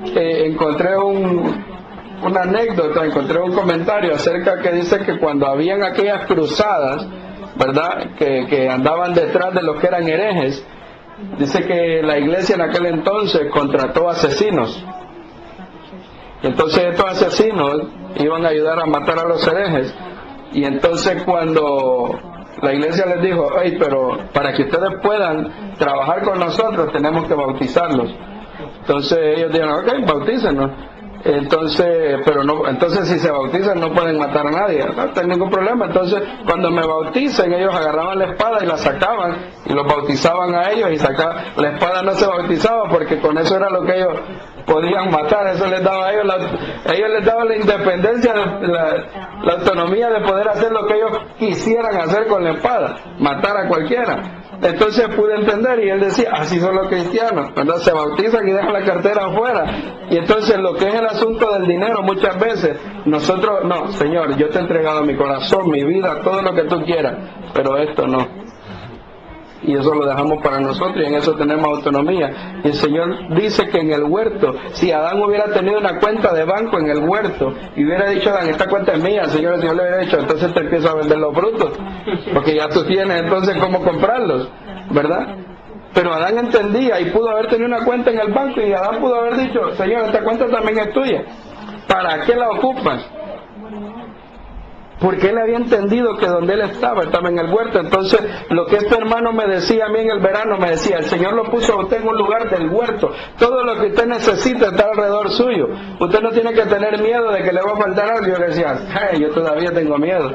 encontré una anécdota, encontré un comentario acerca que dice que cuando habían aquellas cruzadas, ¿verdad?, que andaban detrás de los que eran herejes, dice que la iglesia en aquel entonces contrató asesinos. Entonces estos asesinos iban a ayudar a matar a los herejes. Y entonces cuando la iglesia les dijo, hey, pero para que ustedes puedan trabajar con nosotros tenemos que bautizarlos. Entonces ellos dijeron, ok, bautícenos. Entonces, entonces si se bautizan no pueden matar a nadie, no hay ningún problema. Entonces, cuando me bauticen, ellos agarraban la espada y la sacaban y los bautizaban a ellos y sacaban. La espada no se bautizaba porque con eso era lo que ellos podían matar, eso les daba a ellos, ellos les daba la independencia, la autonomía de poder hacer lo que ellos quisieran hacer con la espada, matar a cualquiera. Entonces pude entender y él decía, así son los cristianos, ¿verdad? Se bautizan y dejan la cartera afuera. Y entonces lo que es el asunto del dinero, muchas veces nosotros, no, Señor, yo te he entregado mi corazón, mi vida, todo lo que tú quieras, pero esto no. Y eso lo dejamos para nosotros y en eso tenemos autonomía. Y el Señor dice que en el huerto, si Adán hubiera tenido una cuenta de banco en el huerto y hubiera dicho, Adán, esta cuenta es mía, el Señor le hubiera dicho, entonces te empiezo a vender los frutos, porque ya tú tienes entonces cómo comprarlos, ¿verdad? Pero Adán entendía y pudo haber tenido una cuenta en el banco y Adán pudo haber dicho, Señor, esta cuenta también es tuya, ¿para qué la ocupas? Porque él había entendido que donde él estaba en el huerto. Entonces lo que este hermano me decía a mí en el verano, me decía, el Señor lo puso a usted en un lugar del huerto, todo lo que usted necesita está alrededor suyo, usted no tiene que tener miedo de que le va a faltar algo. Yo le decía, yo todavía tengo miedo,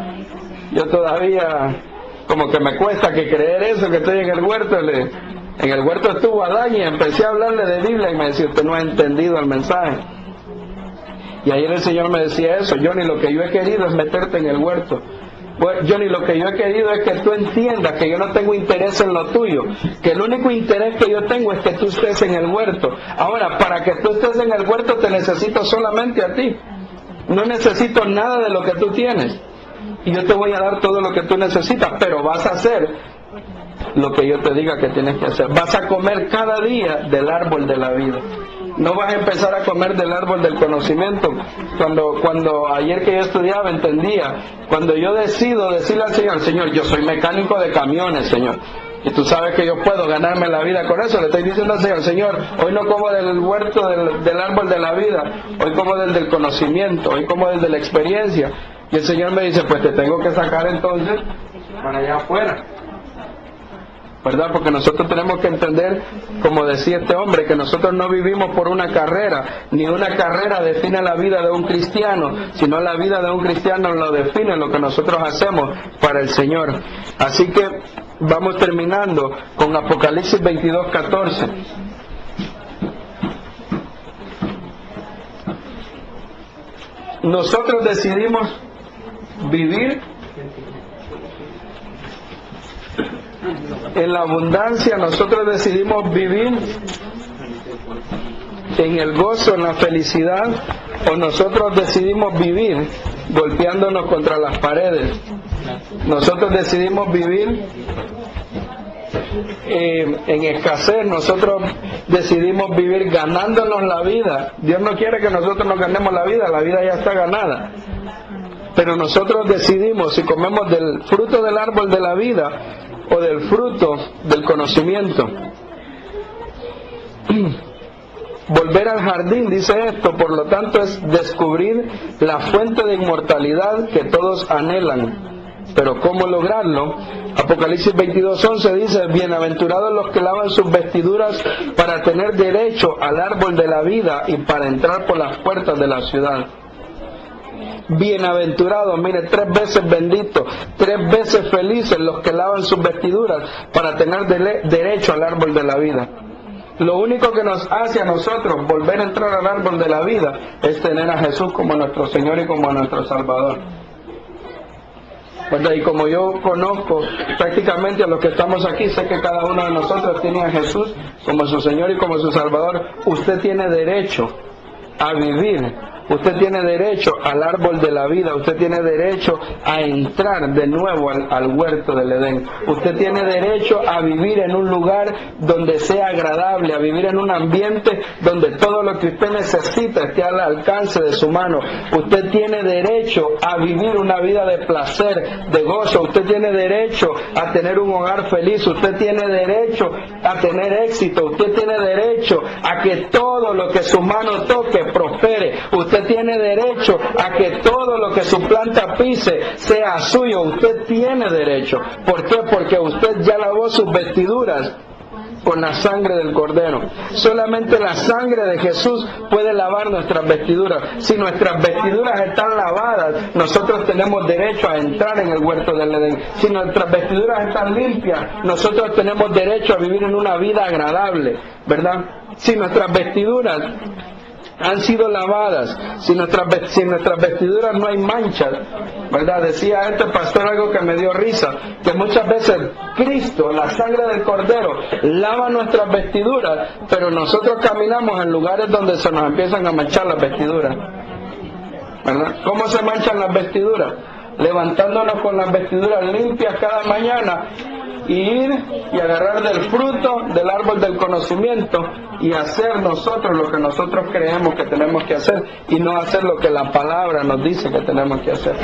yo todavía como que me cuesta que creer eso, que estoy en el huerto. En el huerto estuvo Adán y empecé a hablarle de Biblia y me decía, usted no ha entendido el mensaje. Y ayer el Señor me decía eso, Johnny, lo que yo he querido es meterte en el huerto. Bueno, Johnny, lo que yo he querido es que tú entiendas que yo no tengo interés en lo tuyo, que el único interés que yo tengo es que tú estés en el huerto. Ahora, para que tú estés en el huerto te necesito solamente a ti, no necesito nada de lo que tú tienes, y yo te voy a dar todo lo que tú necesitas, pero vas a hacer lo que yo te diga que tienes que hacer. Vas a comer cada día del árbol de la vida. No vas a empezar a comer del árbol del conocimiento. Cuando ayer que yo estudiaba entendía, cuando yo decido decirle al Señor, Señor, yo soy mecánico de camiones, Señor, y tú sabes que yo puedo ganarme la vida con eso, le estoy diciendo al Señor, Señor, hoy no como del huerto del árbol de la vida, hoy como del conocimiento, hoy como del de la experiencia. Y el Señor me dice, pues te tengo que sacar entonces para allá afuera, ¿verdad? Porque nosotros tenemos que entender, como decía este hombre, que nosotros no vivimos por una carrera, ni una carrera define la vida de un cristiano, sino la vida de un cristiano lo define lo que nosotros hacemos para el Señor. Así que vamos terminando con Apocalipsis 22:14. Nosotros decidimos vivir en la abundancia, nosotros decidimos vivir en el gozo, en la felicidad, o nosotros decidimos vivir golpeándonos contra las paredes. Nosotros decidimos vivir en escasez, nosotros decidimos vivir ganándonos la vida. Dios no quiere que nosotros nos ganemos la vida ya está ganada. Pero nosotros decidimos si comemos del fruto del árbol de la vida o del fruto del conocimiento. Volver al jardín, dice esto, por lo tanto es descubrir la fuente de inmortalidad que todos anhelan. Pero ¿cómo lograrlo? Apocalipsis 22:11 dice, bienaventurados los que lavan sus vestiduras para tener derecho al árbol de la vida y para entrar por las puertas de la ciudad. Bienaventurados, mire, 3 veces benditos, 3 veces felices los que lavan sus vestiduras para tener derecho al árbol de la vida. Lo único que nos hace a nosotros volver a entrar al árbol de la vida es tener a Jesús como nuestro Señor y como nuestro Salvador. ¿Verdad? Y como yo conozco prácticamente a los que estamos aquí, sé que cada uno de nosotros tiene a Jesús como su Señor y como su Salvador. Usted tiene derecho a vivir, usted tiene derecho al árbol de la vida, usted tiene derecho a entrar de nuevo al huerto del Edén, usted tiene derecho a vivir en un lugar donde sea agradable, a vivir en un ambiente donde todo lo que usted necesita esté al alcance de su mano. Usted tiene derecho a vivir una vida de placer, de gozo, usted tiene derecho a tener un hogar feliz, usted tiene derecho a tener éxito, usted tiene derecho a que todo lo que su mano toque prospere, usted tiene derecho a que todo lo que su planta pise sea suyo, usted tiene derecho. ¿Por qué? Porque usted ya lavó sus vestiduras con la sangre del Cordero. Solamente la sangre de Jesús puede lavar nuestras vestiduras. Si nuestras vestiduras están lavadas, nosotros tenemos derecho a entrar en el huerto del Edén. Si nuestras vestiduras están limpias, nosotros tenemos derecho a vivir en una vida agradable, ¿verdad? Si nuestras vestiduras han sido lavadas, si en nuestras vestiduras no hay manchas, ¿verdad? Decía este pastor algo que me dio risa, que muchas veces Cristo, la sangre del Cordero, lava nuestras vestiduras, pero nosotros caminamos en lugares donde se nos empiezan a manchar las vestiduras, ¿verdad? ¿Cómo se manchan las vestiduras? Levantándonos con las vestiduras limpias cada mañana y ir y agarrar del fruto del árbol del conocimiento y hacer nosotros lo que nosotros creemos que tenemos que hacer y no hacer lo que la palabra nos dice que tenemos que hacer.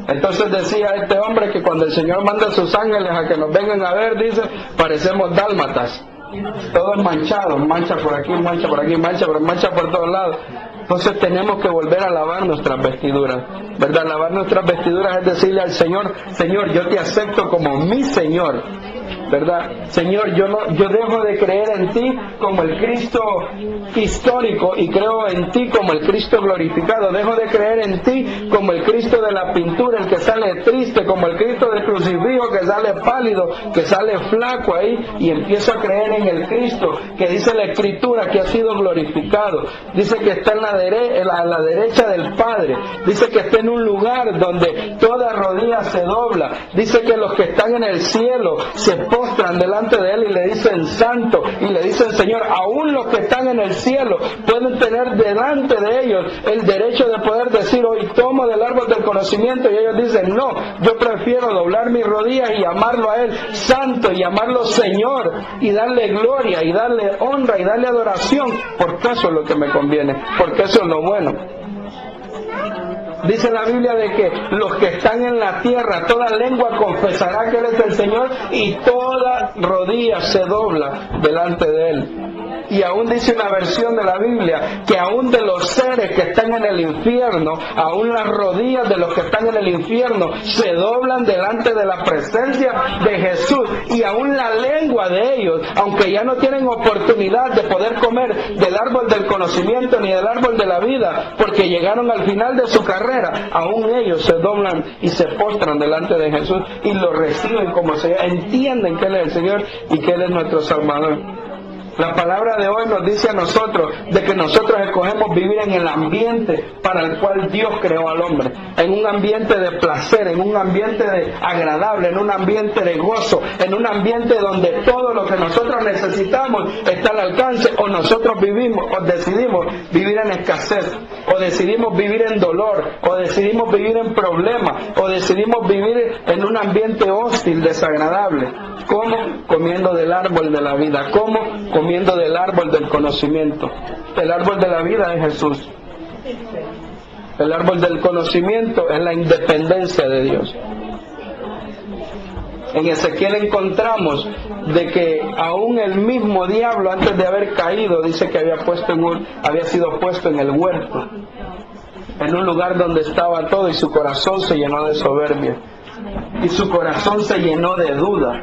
Entonces decía este hombre que cuando el Señor manda a sus ángeles a que nos vengan a ver, dice, parecemos dálmatas, todos manchados, mancha por aquí, mancha por aquí, mancha por todos lados. Entonces tenemos que volver a lavar nuestras vestiduras, ¿verdad? Lavar nuestras vestiduras es decirle al Señor, Señor, yo te acepto como mi Señor, ¿verdad? Señor, yo dejo de creer en ti como el Cristo histórico y creo en ti como el Cristo glorificado. Dejo de creer en ti como el Cristo de la pintura, el que sale triste, como el Cristo del crucifijo que sale pálido, que sale flaco ahí, y empiezo a creer en el Cristo que dice la Escritura que ha sido glorificado. Dice que está a la derecha del Padre. Dice que está en un lugar donde toda rodilla se dobla. Dice que los que están en el cielo se postran delante de Él y le dicen santo, y le dicen Señor. Aún los que están en el cielo pueden tener delante de ellos el derecho de poder decir, hoy tomo del árbol del conocimiento, y ellos dicen, no, yo prefiero doblar mis rodillas y llamarlo a Él santo, y llamarlo Señor, y darle gloria, y darle honra, y darle adoración, porque eso es lo que me conviene, porque eso es lo bueno. Dice la Biblia de que los que están en la tierra, toda lengua confesará que Él es el Señor, y toda rodilla se dobla delante de Él. Y aún dice una versión de la Biblia que aún de los seres que están en el infierno, aún las rodillas de los que están en el infierno se doblan delante de la presencia de Jesús, y aún la lengua de ellos, aunque ya no tienen oportunidad de poder comer del árbol del conocimiento ni del árbol de la vida, porque llegaron al final de su carrera, aún ellos se doblan y se postran delante de Jesús y lo reciben como Señor, entienden que Él es el Señor y que Él es nuestro Salvador. La palabra de hoy nos dice a nosotros de que nosotros escogemos vivir en el ambiente para el cual Dios creó al hombre, en un ambiente de placer, en un ambiente agradable, en un ambiente de gozo, en un ambiente donde todo lo que nosotros necesitamos está al alcance, o nosotros vivimos o decidimos vivir en escasez, o decidimos vivir en dolor, o decidimos vivir en problemas, o decidimos vivir en un ambiente hostil, desagradable. ¿Cómo? Comiendo del árbol de la vida. ¿Cómo? Comiendo del árbol del conocimiento. El árbol de la vida es Jesús. El árbol del conocimiento es la independencia de Dios. En Ezequiel encontramos de que aún el mismo diablo, antes de haber caído, dice que había sido puesto en el huerto, en un lugar donde estaba todo, y su corazón se llenó de soberbia, y su corazón se llenó de duda.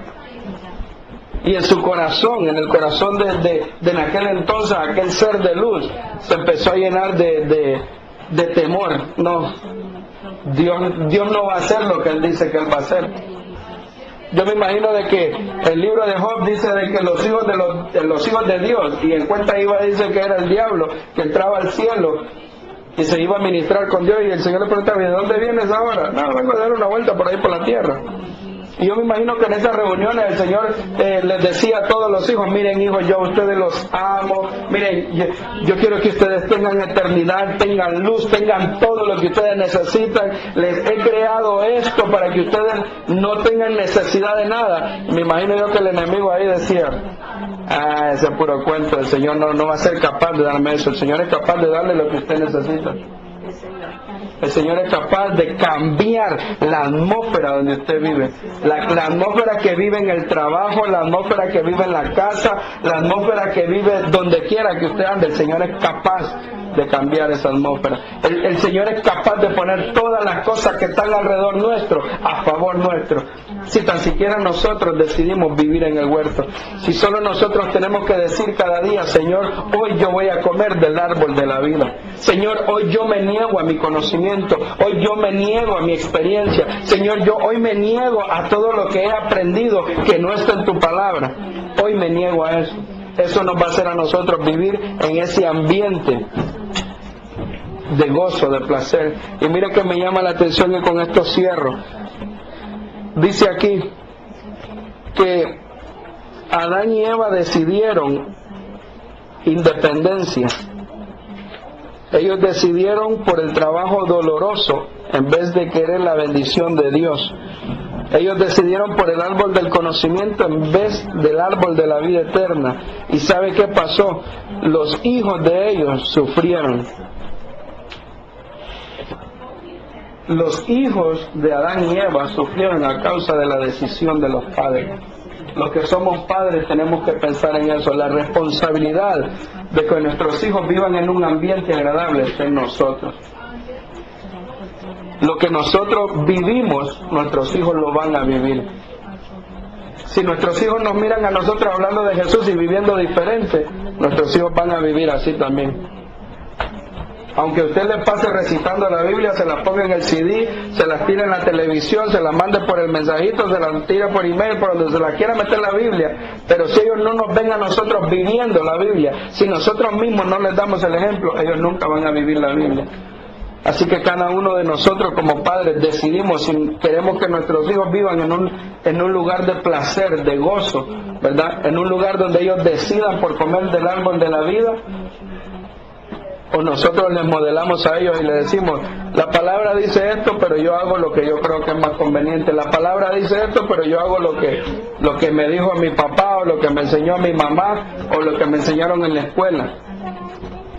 Y en su corazón, en el corazón de en aquel entonces, aquel ser de luz, se empezó a llenar de temor. No, Dios no va a hacer lo que Él dice que Él va a hacer. Yo me imagino de que el libro de Job dice de que los hijos de Dios, y en cuenta iba, dice que era el diablo que entraba al cielo y se iba a ministrar con Dios, y el Señor le preguntaba, ¿de dónde vienes ahora? No, vengo a dar una vuelta por ahí por la tierra. Y yo me imagino que en esas reuniones el Señor les decía a todos los hijos, miren hijos, yo a ustedes los amo, miren, yo quiero que ustedes tengan eternidad, tengan luz, tengan todo lo que ustedes necesitan, les he creado esto para que ustedes no tengan necesidad de nada. Me imagino yo que el enemigo ahí decía, ese es puro cuento, el Señor no va a ser capaz de darme eso, el Señor es capaz de darle lo que usted necesita. El Señor es capaz de cambiar la atmósfera donde usted vive. La atmósfera que vive en el trabajo, la atmósfera que vive en la casa, la atmósfera que vive donde quiera que usted ande. El Señor es capaz de cambiar esa atmósfera. El Señor es capaz de poner todas las cosas que están alrededor nuestro a favor nuestro. Si tan siquiera nosotros decidimos vivir en el huerto. Si solo nosotros tenemos que decir cada día, Señor, hoy yo voy a comer del árbol de la vida. Señor, hoy yo me niego a mi conocimiento. Hoy yo me niego a mi experiencia. Señor, yo hoy me niego a todo lo que he aprendido que no está en tu palabra. Hoy me niego a eso. Eso nos va a hacer a nosotros vivir en ese ambiente de gozo, de placer. Y mira que me llama la atención y con esto cierro. Dice aquí que Adán y Eva decidieron independencia. Ellos decidieron por el trabajo doloroso en vez de querer la bendición de Dios. Ellos decidieron por el árbol del conocimiento en vez del árbol de la vida eterna. ¿Y sabe qué pasó? Los hijos de ellos sufrieron. Los hijos de Adán y Eva sufrieron a causa de la decisión de los padres. Los que somos padres tenemos que pensar en eso. La responsabilidad de que nuestros hijos vivan en un ambiente agradable está en nosotros. Lo que nosotros vivimos, nuestros hijos lo van a vivir. Si nuestros hijos nos miran a nosotros hablando de Jesús y viviendo diferente, nuestros hijos van a vivir así también. Aunque usted les pase recitando la Biblia, se la ponga en el CD, se las tire en la televisión, se las mande por el mensajito, se las tire por email, por donde se la quiera meter la Biblia. Pero si ellos no nos ven a nosotros viviendo la Biblia, si nosotros mismos no les damos el ejemplo, ellos nunca van a vivir la Biblia. Así que cada uno de nosotros como padres decidimos si queremos que nuestros hijos vivan en un lugar de placer, de gozo, ¿verdad? En un lugar donde ellos decidan por comer del árbol de la vida, o nosotros les modelamos a ellos y les decimos, la palabra dice esto, pero yo hago lo que yo creo que es más conveniente. La palabra dice esto, pero yo hago lo que me dijo mi papá, o lo que me enseñó mi mamá, o lo que me enseñaron en la escuela.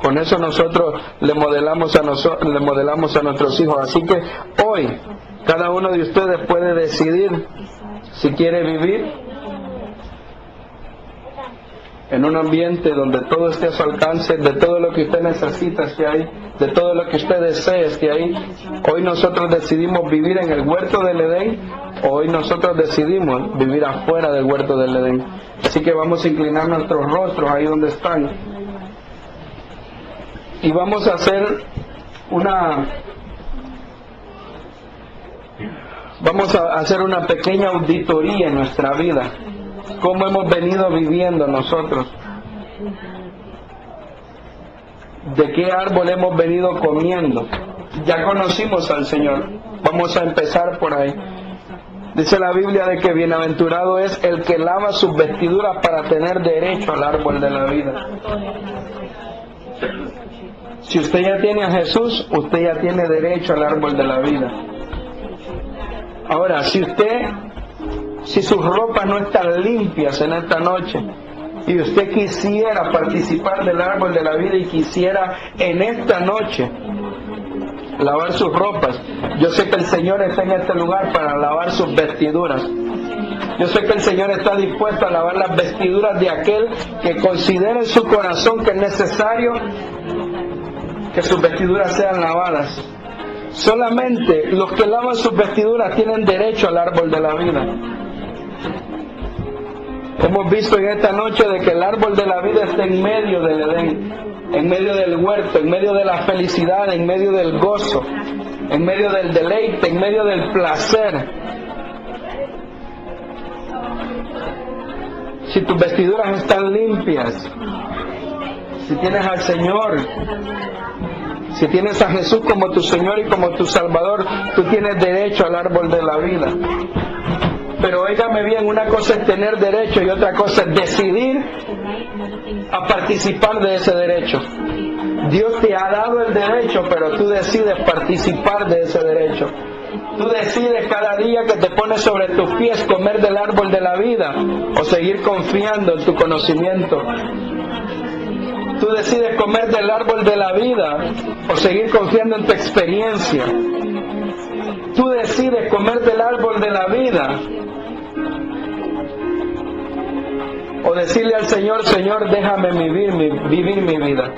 Con eso nosotros le modelamos a nuestros hijos. Así que hoy cada uno de ustedes puede decidir si quiere vivir en un ambiente donde todo esté a su alcance, de todo lo que usted necesita esté ahí, de todo lo que usted desee esté ahí. Hoy nosotros decidimos vivir en el huerto del Edén, o hoy nosotros decidimos vivir afuera del huerto del Edén. Así que vamos a inclinar nuestros rostros ahí donde están. Y vamos a hacer una pequeña auditoría en nuestra vida. ¿Cómo hemos venido viviendo nosotros? ¿De qué árbol hemos venido comiendo? Ya conocimos al Señor. Vamos a empezar por ahí. Dice la Biblia de que bienaventurado es el que lava sus vestiduras para tener derecho al árbol de la vida. Si usted ya tiene a Jesús, usted ya tiene derecho al árbol de la vida. Ahora, si sus ropas no están limpias en esta noche y usted quisiera participar del árbol de la vida y quisiera en esta noche lavar sus ropas, yo sé que el Señor está en este lugar para lavar sus vestiduras. Yo sé que el Señor está dispuesto a lavar las vestiduras de aquel que considere en su corazón que es necesario que sus vestiduras sean lavadas. Solamente los que lavan sus vestiduras tienen derecho al árbol de la vida. Hemos visto en esta noche de que el árbol de la vida está en medio del Edén, en medio del huerto, en medio de la felicidad, en medio del gozo, en medio del deleite, en medio del placer. Si tus vestiduras están limpias, si tienes al Señor, si tienes a Jesús como tu Señor y como tu Salvador, tú tienes derecho al árbol de la vida. Pero óigame bien, una cosa es tener derecho y otra cosa es decidir a participar de ese derecho. Dios te ha dado el derecho, pero tú decides participar de ese derecho. Tú decides cada día que te pones sobre tus pies comer del árbol de la vida o seguir confiando en tu conocimiento. Tú decides comer del árbol de la vida o seguir confiando en tu experiencia. Tú decides comer del árbol de la vida o decirle al Señor, Señor, déjame vivir mi vida.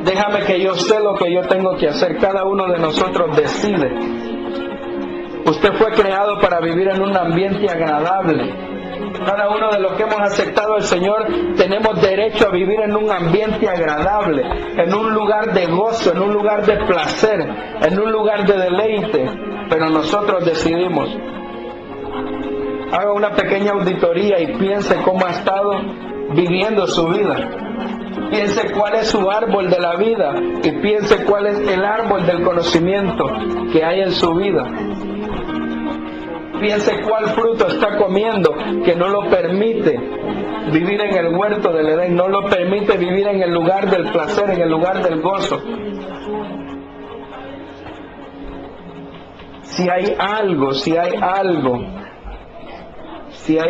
Déjame que yo sé lo que yo tengo que hacer. Cada uno de nosotros decide. Usted fue creado para vivir en un ambiente agradable. Cada uno de los que hemos aceptado al Señor tenemos derecho a vivir en un ambiente agradable, en un lugar de gozo, en un lugar de placer, en un lugar de deleite. Pero nosotros decidimos. Haga una pequeña auditoría y piense cómo ha estado viviendo su vida. Piense cuál es su árbol de la vida y piense cuál es el árbol del conocimiento que hay en su vida. Piense cuál fruto está comiendo que no lo permite vivir en el huerto del Edén, no lo permite vivir en el lugar del placer, en el lugar del gozo. Si hay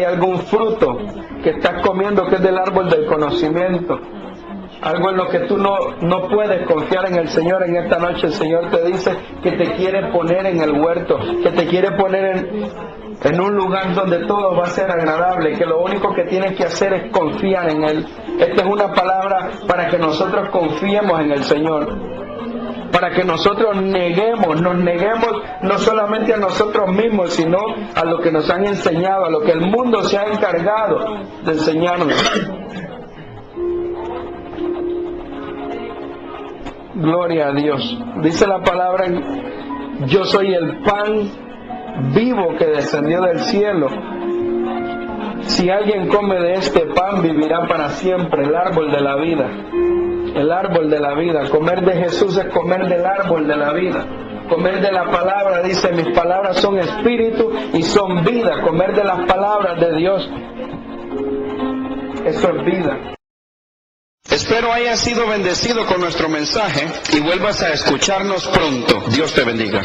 algún fruto que estás comiendo que es del árbol del conocimiento, algo en lo que tú no puedes confiar en el Señor, en esta noche el Señor te dice que te quiere poner en el huerto, que te quiere poner en un lugar donde todo va a ser agradable, que lo único que tienes que hacer es confiar en Él. Esta es una palabra para que nosotros confiemos en el Señor, para que nosotros nos neguemos no solamente a nosotros mismos, sino a lo que nos han enseñado, a lo que el mundo se ha encargado de enseñarnos. Gloria a Dios. Dice la palabra, yo soy el pan vivo que descendió del cielo. Si alguien come de este pan, vivirá para siempre. El árbol de la vida. El árbol de la vida. Comer de Jesús es comer del árbol de la vida. Comer de la palabra, dice, mis palabras son espíritu y son vida. Comer de las palabras de Dios, eso es vida. Espero hayas sido bendecido con nuestro mensaje y vuelvas a escucharnos pronto. Dios te bendiga.